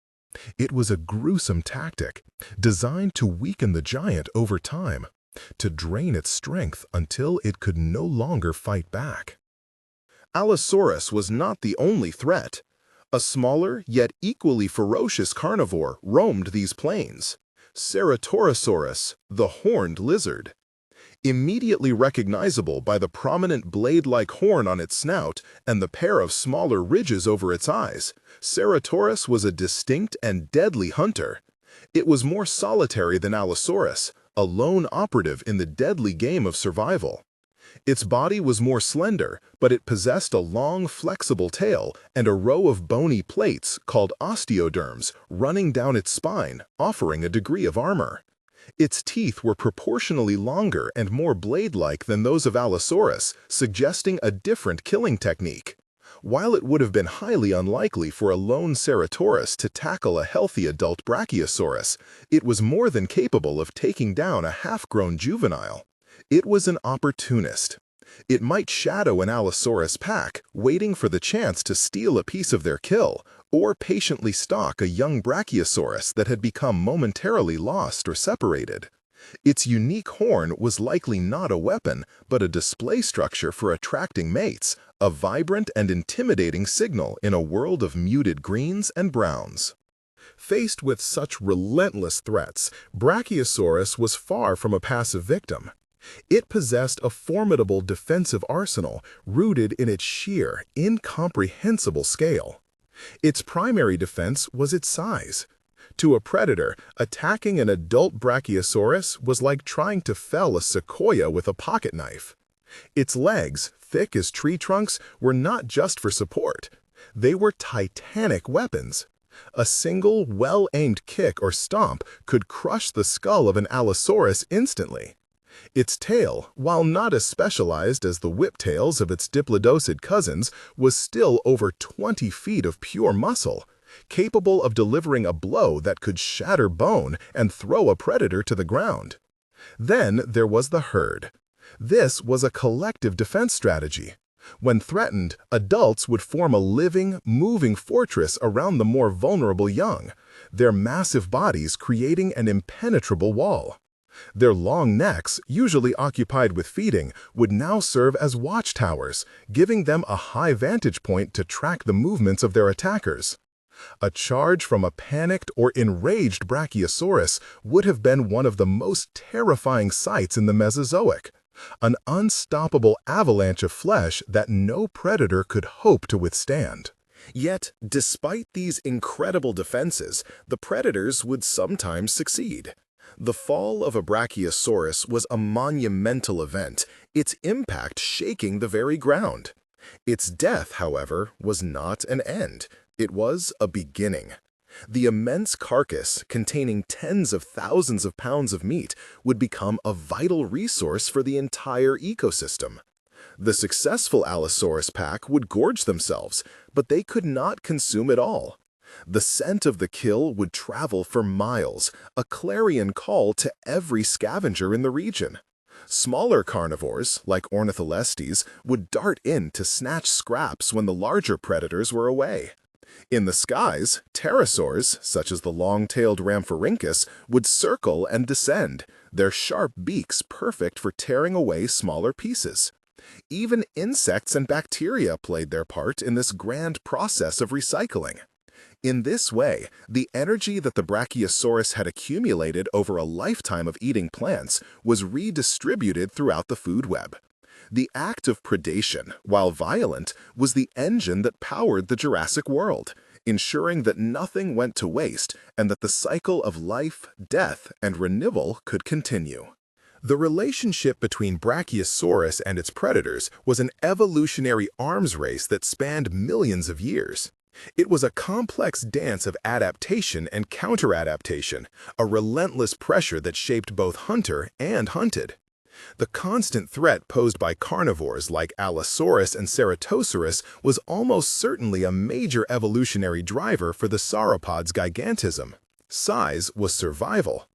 It was a gruesome tactic, designed to weaken the giant over time, to drain its strength until it could no longer fight back. Allosaurus was not the only threat. A smaller, yet equally ferocious carnivore roamed these plains, Ceratosaurus, the horned lizard. Immediately recognizable by the prominent blade-like horn on its snout and the pair of smaller ridges over its eyes, Ceratosaurus was a distinct and deadly hunter. It was more solitary than Allosaurus, a lone operative in the deadly game of survival. Its body was more slender, but it possessed a long, flexible tail and a row of bony plates called osteoderms running down its spine, offering a degree of armor. Its teeth were proportionally longer and more blade-like than those of Allosaurus, suggesting a different killing technique. While it would have been highly unlikely for a lone Ceratosaurus to tackle a healthy adult Brachiosaurus, it was more than capable of taking down a half-grown juvenile. It was an opportunist. It might shadow an Allosaurus pack, waiting for the chance to steal a piece of their kill, or patiently stalk a young Brachiosaurus that had become momentarily lost or separated. Its unique horn was likely not a weapon, but a display structure for attracting mates, a vibrant and intimidating signal in a world of muted greens and browns. Faced with such relentless threats, Brachiosaurus was far from a passive victim. It possessed a formidable defensive arsenal rooted in its sheer, incomprehensible scale. Its primary defense was its size. To a predator, attacking an adult Brachiosaurus was like trying to fell a sequoia with a pocket knife. Its legs, thick as tree trunks, were not just for support. They were titanic weapons. A single, well-aimed kick or stomp could crush the skull of an Allosaurus instantly. Its tail, while not as specialized as the whiptails of its diplodocid cousins, was still over 20 feet of pure muscle, capable of delivering a blow that could shatter bone and throw a predator to the ground. Then there was the herd. This was a collective defense strategy. When threatened, adults would form a living, moving fortress around the more vulnerable young, their massive bodies creating an impenetrable wall. Their long necks, usually occupied with feeding, would now serve as watchtowers, giving them a high vantage point to track the movements of their attackers. A charge from a panicked or enraged Brachiosaurus would have been one of the most terrifying sights in the Mesozoic, an unstoppable avalanche of flesh that no predator could hope to withstand. Yet, despite these incredible defenses, the predators would sometimes succeed. The fall of a Brachiosaurus was a monumental event, its impact shaking the very ground. Its death, however, was not an end. It was a beginning. The immense carcass, containing tens of thousands of pounds of meat, would become a vital resource for the entire ecosystem. The successful Allosaurus pack would gorge themselves, but they could not consume it all. The scent of the kill would travel for miles, a clarion call to every scavenger in the region. Smaller carnivores, like Ornitholestes, would dart in to snatch scraps when the larger predators were away. In the skies, pterosaurs, such as the long-tailed Rhamphorhynchus, would circle and descend, their sharp beaks perfect for tearing away smaller pieces. Even insects and bacteria played their part in this grand process of recycling. In this way, the energy that the Brachiosaurus had accumulated over a lifetime of eating plants was redistributed throughout the food web. The act of predation, while violent, was the engine that powered the Jurassic world, ensuring that nothing went to waste and that the cycle of life, death, and renewal could continue. The relationship between Brachiosaurus and its predators was an evolutionary arms race that spanned millions of years. It was a complex dance of adaptation and counter-adaptation, a relentless pressure that shaped both hunter and hunted. The constant threat posed by carnivores like Allosaurus and Ceratosaurus was almost certainly a major evolutionary driver for the sauropod's gigantism. Size was survival.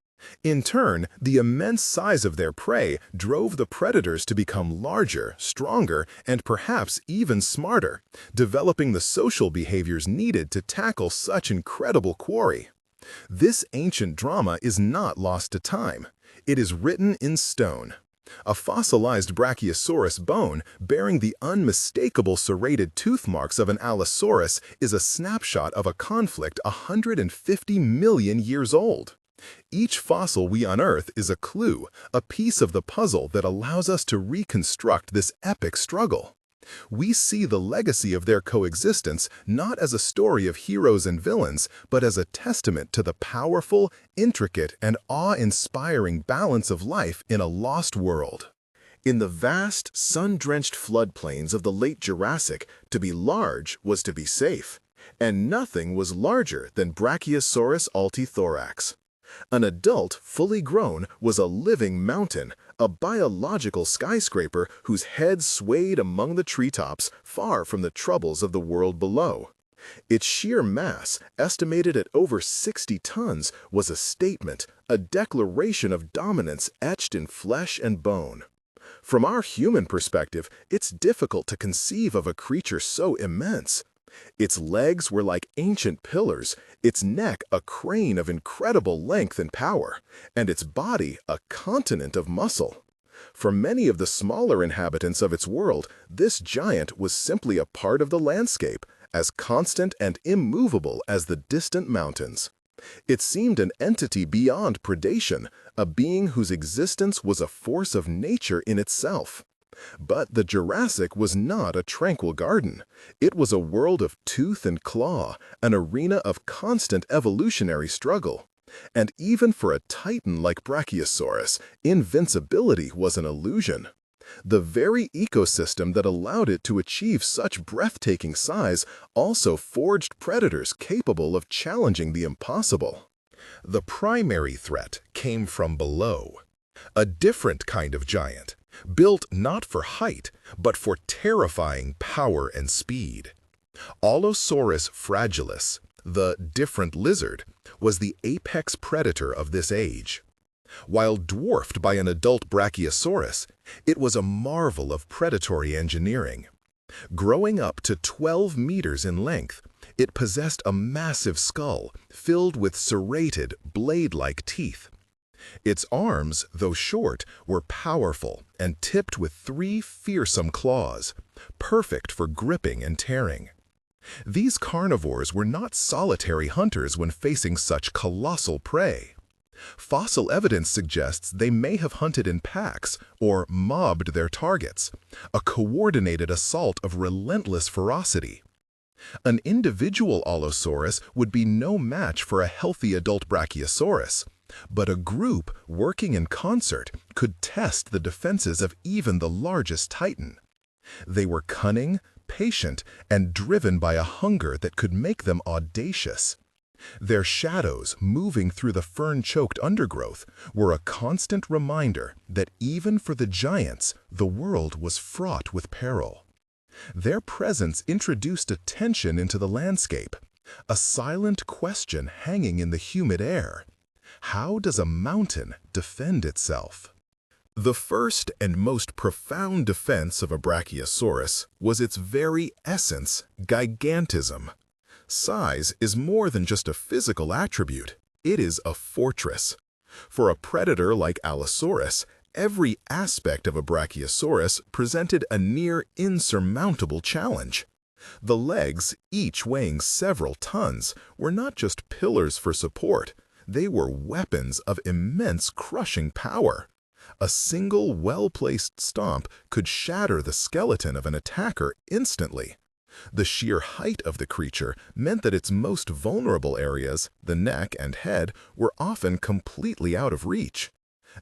In turn, the immense size of their prey drove the predators to become larger, stronger, and perhaps even smarter, developing the social behaviors needed to tackle such incredible quarry. This ancient drama is not lost to time. It is written in stone. A fossilized Brachiosaurus bone bearing the unmistakable serrated tooth marks of an Allosaurus is a snapshot of a conflict 150 million years old. Each fossil we unearth is a clue, a piece of the puzzle that allows us to reconstruct this epic struggle. We see the legacy of their coexistence not as a story of heroes and villains, but as a testament to the powerful, intricate, and awe-inspiring balance of life in a lost world. In the vast, sun-drenched floodplains of the late Jurassic, to be large was to be safe, and nothing was larger than Brachiosaurus altithorax. An adult, fully grown, was a living mountain, a biological skyscraper whose head swayed among the treetops, far from the troubles of the world below. Its sheer mass, estimated at over 60 tons, was a statement, a declaration of dominance etched in flesh and bone. From our human perspective, it's difficult to conceive of a creature so immense. Its legs were like ancient pillars, its neck a crane of incredible length and power, and its body a continent of muscle. For many of the smaller inhabitants of its world, this giant was simply a part of the landscape, as constant and immovable as the distant mountains. It seemed an entity beyond predation, a being whose existence was a force of nature in itself. But the Jurassic was not a tranquil garden. It was a world of tooth and claw, an arena of constant evolutionary struggle. And even for a titan like Brachiosaurus, invincibility was an illusion. The very ecosystem that allowed it to achieve such breathtaking size also forged predators capable of challenging the impossible. The primary threat came from below. A different kind of giant, built not for height, but for terrifying power and speed. Allosaurus fragilis, the different lizard, was the apex predator of this age. While dwarfed by an adult Brachiosaurus, it was a marvel of predatory engineering. Growing up to 12 meters in length, it possessed a massive skull filled with serrated, blade-like teeth. Its arms, though short, were powerful and tipped with 3 fearsome claws, perfect for gripping and tearing. These carnivores were not solitary hunters when facing such colossal prey. Fossil evidence suggests they may have hunted in packs or mobbed their targets, a coordinated assault of relentless ferocity. An individual Allosaurus would be no match for a healthy adult Brachiosaurus, but a group working in concert could test the defenses of even the largest titan. They were cunning, patient, and driven by a hunger that could make them audacious. Their shadows, moving through the fern-choked undergrowth, were a constant reminder that even for the giants, the world was fraught with peril. Their presence introduced a tension into the landscape, a silent question hanging in the humid air. How does a mountain defend itself? The first and most profound defense of a Brachiosaurus was its very essence, gigantism. Size is more than just a physical attribute, it is a fortress. For a predator like Allosaurus, every aspect of a Brachiosaurus presented a near insurmountable challenge. The legs, each weighing several tons, were not just pillars for support, they were weapons of immense crushing power. A single well-placed stomp could shatter the skeleton of an attacker instantly. The sheer height of the creature meant that its most vulnerable areas, the neck and head, were often completely out of reach.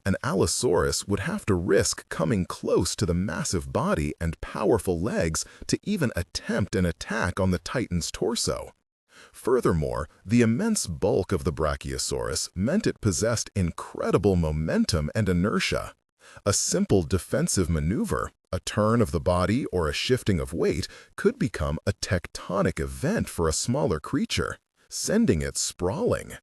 An Allosaurus would have to risk coming close to the massive body and powerful legs to even attempt an attack on the titan's torso. Furthermore, the immense bulk of the Brachiosaurus meant it possessed incredible momentum and inertia. A simple defensive maneuver, a turn of the body or a shifting of weight, could become a tectonic event for a smaller creature, sending it sprawling.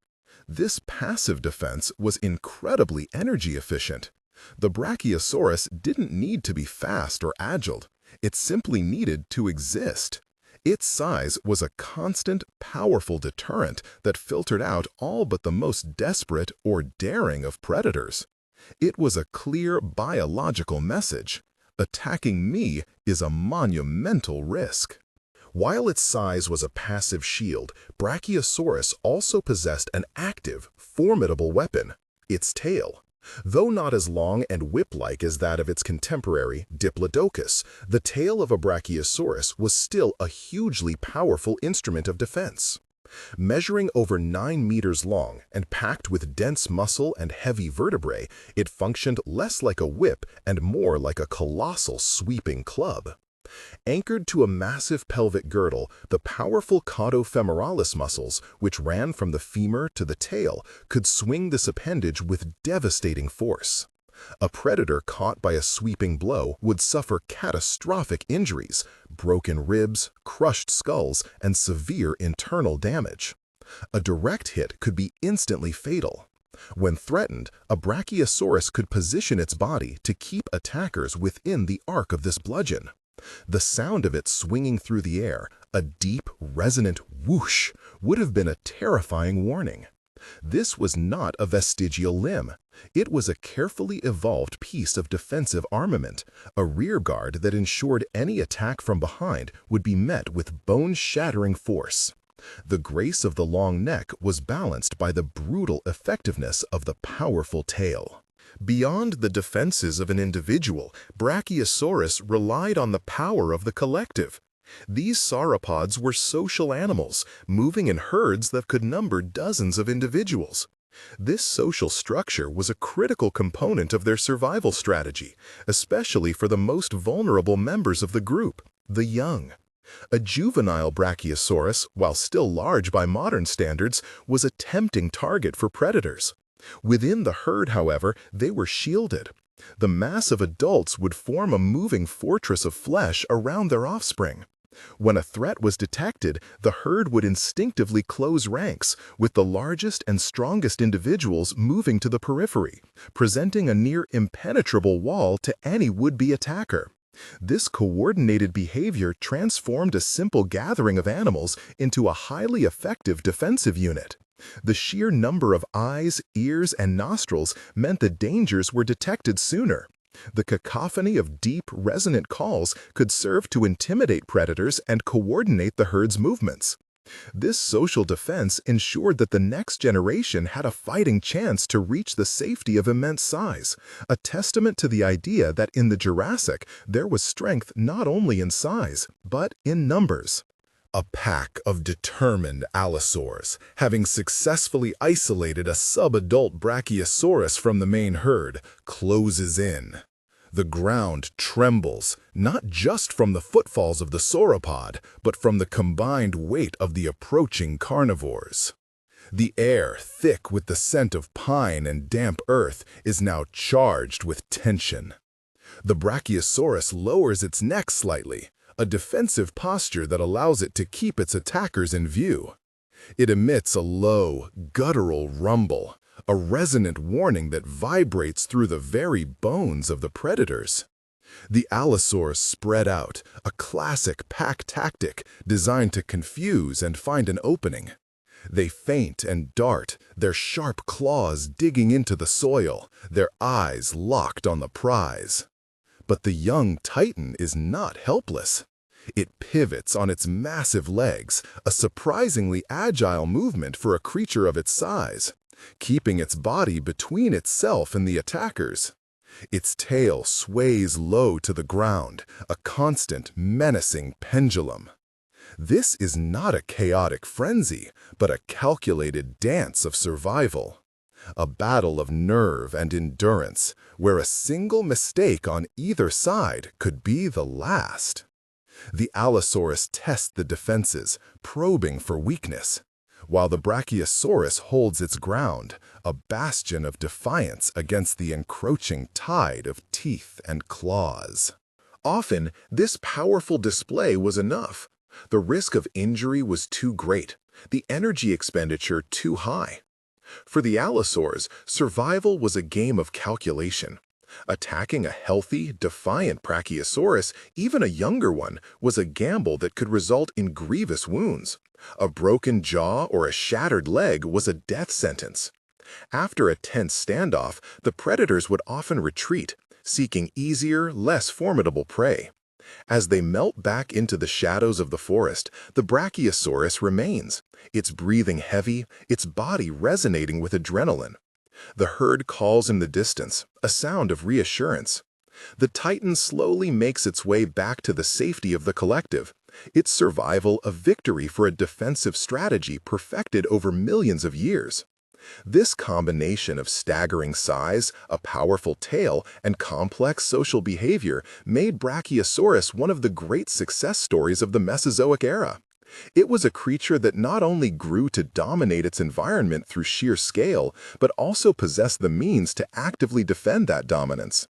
This passive defense was incredibly energy efficient. The Brachiosaurus didn't need to be fast or agile, it simply needed to exist. Its size was a constant, powerful deterrent that filtered out all but the most desperate or daring of predators. It was a clear biological message. Attacking me is a monumental risk. While its size was a passive shield, Brachiosaurus also possessed an active, formidable weapon, its tail. Though not as long and whip-like as that of its contemporary, Diplodocus, the tail of a Brachiosaurus was still a hugely powerful instrument of defense. Measuring over 9 meters long and packed with dense muscle and heavy vertebrae, it functioned less like a whip and more like a colossal sweeping club. Anchored to a massive pelvic girdle, the powerful caudofemoralis muscles, which ran from the femur to the tail, could swing this appendage with devastating force. A predator caught by a sweeping blow would suffer catastrophic injuries, broken ribs, crushed skulls, and severe internal damage. A direct hit could be instantly fatal. When threatened, a Brachiosaurus could position its body to keep attackers within the arc of this bludgeon. The sound of it swinging through the air, a deep, resonant whoosh, would have been a terrifying warning. This was not a vestigial limb. It was a carefully evolved piece of defensive armament, a rearguard that ensured any attack from behind would be met with bone-shattering force. The grace of the long neck was balanced by the brutal effectiveness of the powerful tail. Beyond the defenses of an individual, Brachiosaurus relied on the power of the collective. These sauropods were social animals, moving in herds that could number dozens of individuals. This social structure was a critical component of their survival strategy, especially for the most vulnerable members of the group, the young. A juvenile Brachiosaurus, while still large by modern standards, was a tempting target for predators. Within the herd, however, they were shielded. The mass of adults would form a moving fortress of flesh around their offspring. When a threat was detected, the herd would instinctively close ranks, with the largest and strongest individuals moving to the periphery, presenting a near impenetrable wall to any would-be attacker. This coordinated behavior transformed a simple gathering of animals into a highly effective defensive unit. The sheer number of eyes, ears, and nostrils meant the dangers were detected sooner. The cacophony of deep, resonant calls could serve to intimidate predators and coordinate the herd's movements. This social defense ensured that the next generation had a fighting chance to reach the safety of immense size, a testament to the idea that in the Jurassic there was strength not only in size, but in numbers. A pack of determined allosaurs, having successfully isolated a subadult Brachiosaurus from the main herd, closes in. The ground trembles, not just from the footfalls of the sauropod, but from the combined weight of the approaching carnivores. The air, thick with the scent of pine and damp earth, is now charged with tension. The Brachiosaurus lowers its neck slightly, a defensive posture that allows it to keep its attackers in view. It emits a low, guttural rumble, a resonant warning that vibrates through the very bones of the predators. The Allosaurs spread out, a classic pack tactic designed to confuse and find an opening. They feint and dart, their sharp claws digging into the soil, their eyes locked on the prize. But the young titan is not helpless. It pivots on its massive legs, a surprisingly agile movement for a creature of its size, keeping its body between itself and the attackers. Its tail sways low to the ground, a constant, menacing pendulum. This is not a chaotic frenzy, but a calculated dance of survival. A battle of nerve and endurance, where a single mistake on either side could be the last. The Allosaurus tests the defenses, probing for weakness, while the Brachiosaurus holds its ground, a bastion of defiance against the encroaching tide of teeth and claws. Often, this powerful display was enough. The risk of injury was too great, the energy expenditure too high. For the Allosaurs, survival was a game of calculation. Attacking a healthy, defiant Brachiosaurus, even a younger one, was a gamble that could result in grievous wounds. A broken jaw or a shattered leg was a death sentence. After a tense standoff, the predators would often retreat, seeking easier, less formidable prey. As they melt back into the shadows of the forest, the Brachiosaurus remains, its breathing heavy, its body resonating with adrenaline. The herd calls in the distance, a sound of reassurance. The titan slowly makes its way back to the safety of the collective, its survival a victory for a defensive strategy perfected over millions of years. This combination of staggering size, a powerful tail, and complex social behavior made Brachiosaurus one of the great success stories of the Mesozoic era. It was a creature that not only grew to dominate its environment through sheer scale, but also possessed the means to actively defend that dominance.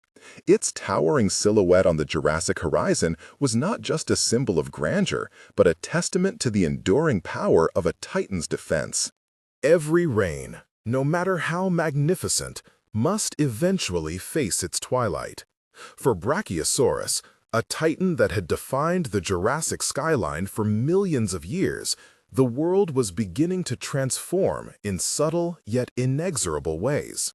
Its towering silhouette on the Jurassic horizon was not just a symbol of grandeur, but a testament to the enduring power of a titan's defense. Every reign, no matter how magnificent, must eventually face its twilight. For Brachiosaurus, a titan that had defined the Jurassic skyline for millions of years, the world was beginning to transform in subtle yet inexorable ways.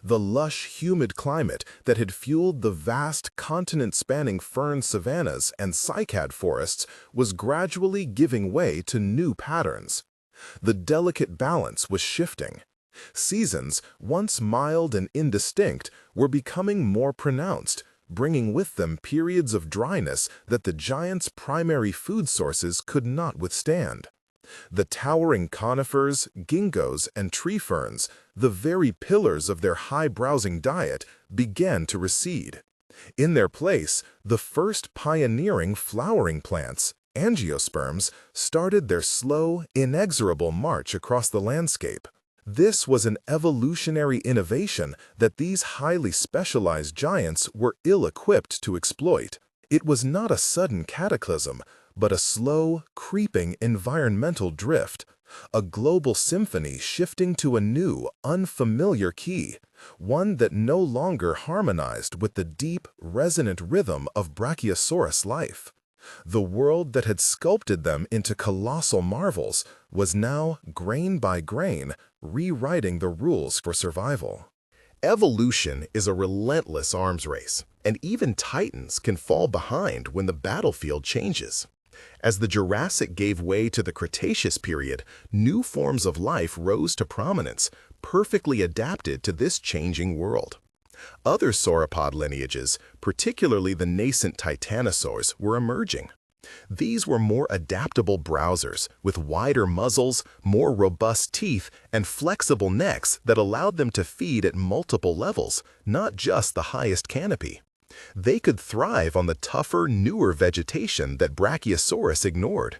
The lush, humid climate that had fueled the vast continent-spanning fern savannas and cycad forests was gradually giving way to new patterns. The delicate balance was shifting. Seasons, once mild and indistinct, were becoming more pronounced, bringing with them periods of dryness that the giants' primary food sources could not withstand. The towering conifers, ginkgos, and tree ferns, the very pillars of their high-browsing diet, began to recede. In their place, the first pioneering flowering plants, angiosperms, started their slow, inexorable march across the landscape. This was an evolutionary innovation that these highly specialized giants were ill-equipped to exploit. It was not a sudden cataclysm, but a slow, creeping environmental drift, a global symphony shifting to a new, unfamiliar key, one that no longer harmonized with the deep, resonant rhythm of Brachiosaurus life. The world that had sculpted them into colossal marvels was now, grain by grain, rewriting the rules for survival. Evolution is a relentless arms race, and even titans can fall behind when the battlefield changes. As the Jurassic gave way to the Cretaceous period, new forms of life rose to prominence, perfectly adapted to this changing world. Other sauropod lineages, particularly the nascent titanosaurs, were emerging. These were more adaptable browsers, with wider muzzles, more robust teeth, and flexible necks that allowed them to feed at multiple levels, not just the highest canopy. They could thrive on the tougher, newer vegetation that Brachiosaurus ignored.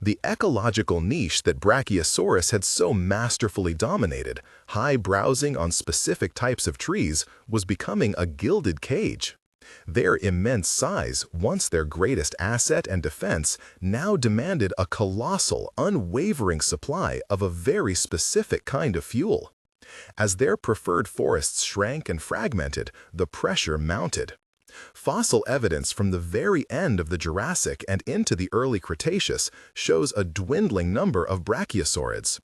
The ecological niche that Brachiosaurus had so masterfully dominated, high browsing on specific types of trees, was becoming a gilded cage. Their immense size, once their greatest asset and defense, now demanded a colossal, unwavering supply of a very specific kind of fuel. As their preferred forests shrank and fragmented, the pressure mounted. Fossil evidence from the very end of the Jurassic and into the early Cretaceous shows a dwindling number of brachiosaurids.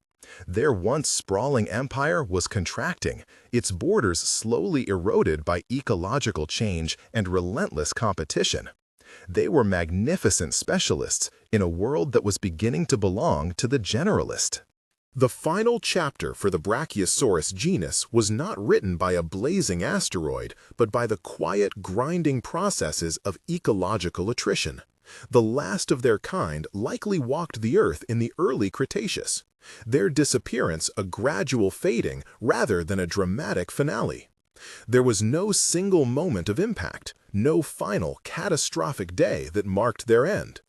Their once sprawling empire was contracting, its borders slowly eroded by ecological change and relentless competition. They were magnificent specialists in a world that was beginning to belong to the generalist. The final chapter for the Brachiosaurus genus was not written by a blazing asteroid, but by the quiet, grinding processes of ecological attrition. The last of their kind likely walked the Earth in the early Cretaceous. Their disappearance a gradual fading rather than a dramatic finale. There was no single moment of impact, no final, catastrophic day that marked their end.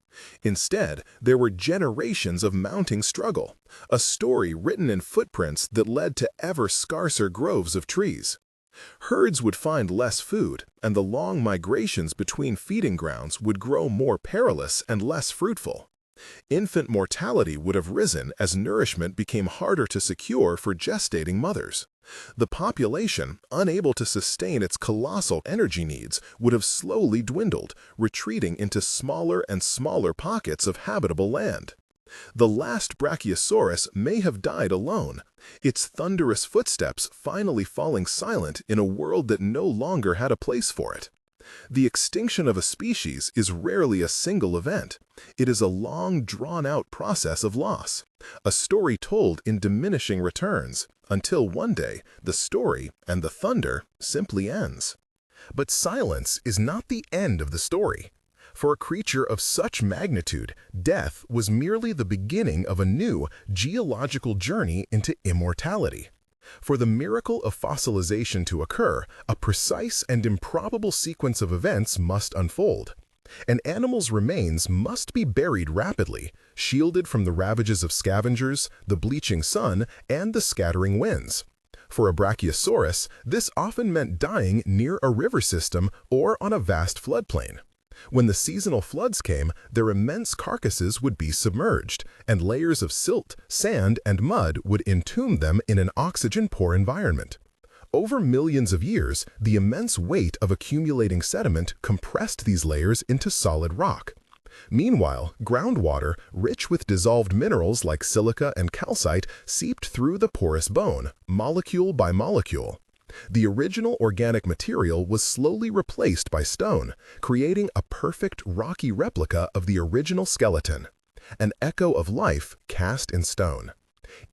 Instead, there were generations of mounting struggle, a story written in footprints that led to ever scarcer groves of trees. Herds would find less food, and the long migrations between feeding grounds would grow more perilous and less fruitful. Infant mortality would have risen as nourishment became harder to secure for gestating mothers. The population, unable to sustain its colossal energy needs, would have slowly dwindled, retreating into smaller and smaller pockets of habitable land. The last Brachiosaurus may have died alone, its thunderous footsteps finally falling silent in a world that no longer had a place for it. The extinction of a species is rarely a single event. It is a long, drawn-out process of loss, a story told in diminishing returns, until one day the story and the thunder simply ends. But silence is not the end of the story. For a creature of such magnitude, death was merely the beginning of a new geological journey into immortality. For the miracle of fossilization to occur, a precise and improbable sequence of events must unfold. An animal's remains must be buried rapidly, shielded from the ravages of scavengers, the bleaching sun, and the scattering winds. For a Brachiosaurus, this often meant dying near a river system or on a vast floodplain. When the seasonal floods came, their immense carcasses would be submerged, and layers of silt, sand, and mud would entomb them in an oxygen-poor environment. Over millions of years, the immense weight of accumulating sediment compressed these layers into solid rock. Meanwhile, groundwater, rich with dissolved minerals like silica and calcite, seeped through the porous bone, molecule by molecule. The original organic material was slowly replaced by stone, creating a perfect rocky replica of the original skeleton, an echo of life cast in stone.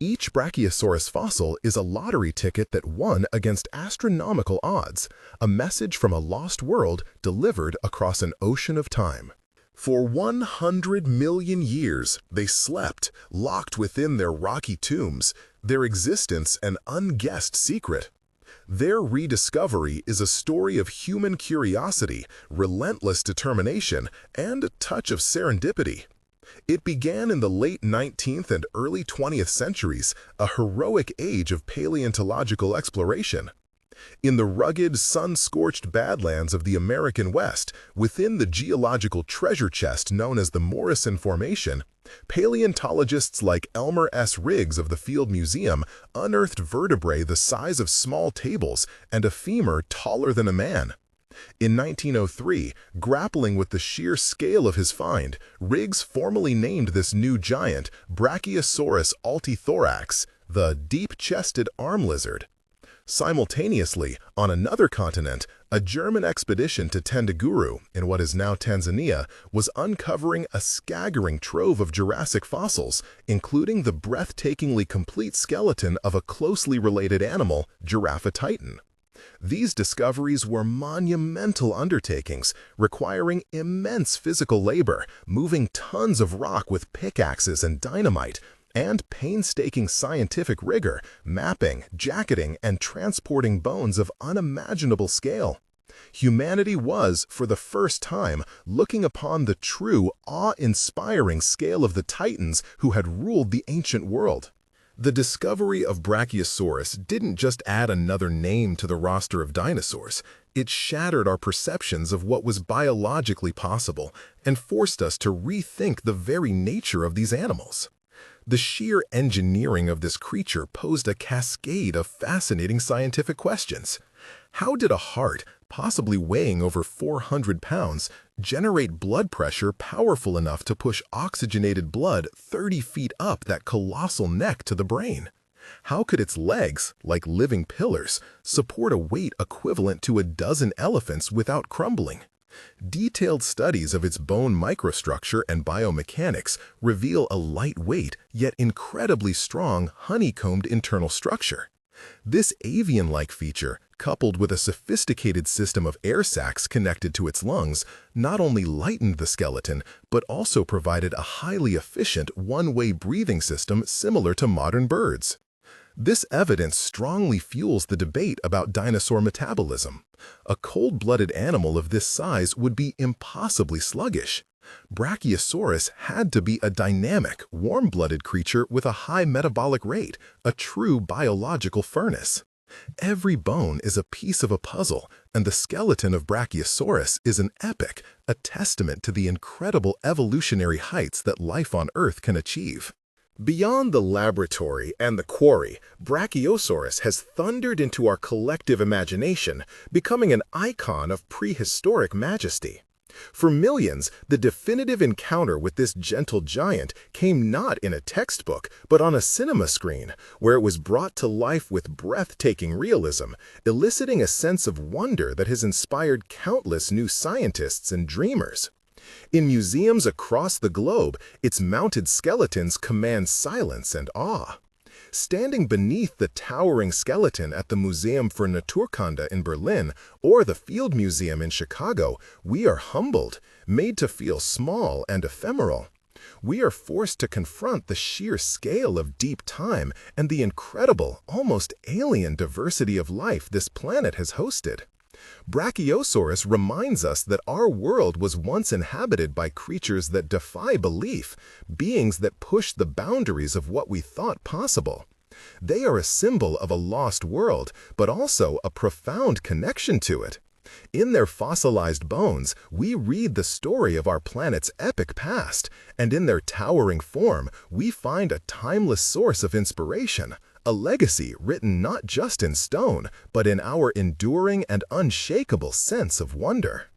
Each Brachiosaurus fossil is a lottery ticket that won against astronomical odds, a message from a lost world delivered across an ocean of time. For 100 million years, they slept, locked within their rocky tombs, their existence an unguessed secret. Their rediscovery is a story of human curiosity, relentless determination, and a touch of serendipity. It began in the late 19th and early 20th centuries, a heroic age of paleontological exploration. In the rugged, sun-scorched badlands of the American West, within the geological treasure chest known as the Morrison Formation, paleontologists like Elmer S. of the Field Museum unearthed vertebrae the size of small tables and a femur taller than a man. In 1903, grappling with the sheer scale of his find, Riggs formally named this new giant Brachiosaurus altithorax, the deep-chested arm lizard. Simultaneously, on another continent, a German expedition to Tendaguru, in what is now Tanzania, was uncovering a staggering trove of Jurassic fossils, including the breathtakingly complete skeleton of a closely related animal, Giraffe-like. These discoveries were monumental undertakings, requiring immense physical labor, moving tons of rock with pickaxes and dynamite, and painstaking scientific rigor, mapping, jacketing, and transporting bones of unimaginable scale. Humanity was, for the first time, looking upon the true, awe-inspiring scale of the titans who had ruled the ancient world. The discovery of Brachiosaurus didn't just add another name to the roster of dinosaurs. It shattered our perceptions of what was biologically possible and forced us to rethink the very nature of these animals. The sheer engineering of this creature posed a cascade of fascinating scientific questions. How did a heart, possibly weighing over 400 pounds, generate blood pressure powerful enough to push oxygenated blood 30 feet up that colossal neck to the brain? How could its legs, like living pillars, support a weight equivalent to a dozen elephants without crumbling? Detailed studies of its bone microstructure and biomechanics reveal a lightweight yet incredibly strong honeycombed internal structure. This avian-like feature, coupled with a sophisticated system of air sacs connected to its lungs, not only lightened the skeleton but also provided a highly efficient one-way breathing system similar to modern birds. This evidence strongly fuels the debate about dinosaur metabolism. A cold-blooded animal of this size would be impossibly sluggish. Brachiosaurus had to be a dynamic, warm-blooded creature with a high metabolic rate, a true biological furnace. Every bone is a piece of a puzzle, and the skeleton of Brachiosaurus is an epic, a testament to the incredible evolutionary heights that life on Earth can achieve. Beyond the laboratory and the quarry, Brachiosaurus has thundered into our collective imagination, becoming an icon of prehistoric majesty. For millions, the definitive encounter with this gentle giant came not in a textbook, but on a cinema screen, where it was brought to life with breathtaking realism, eliciting a sense of wonder that has inspired countless new scientists and dreamers. In museums across the globe, its mounted skeletons command silence and awe. Standing beneath the towering skeleton at the Museum für Naturkunde in Berlin or the Field Museum in Chicago, we are humbled, made to feel small and ephemeral. We are forced to confront the sheer scale of deep time and the incredible, almost alien diversity of life this planet has hosted. Brachiosaurus reminds us that our world was once inhabited by creatures that defy belief, beings that push the boundaries of what we thought possible. They are a symbol of a lost world, but also a profound connection to it. In their fossilized bones, we read the story of our planet's epic past, and in their towering form, we find a timeless source of inspiration, a legacy written not just in stone, but in our enduring and unshakable sense of wonder.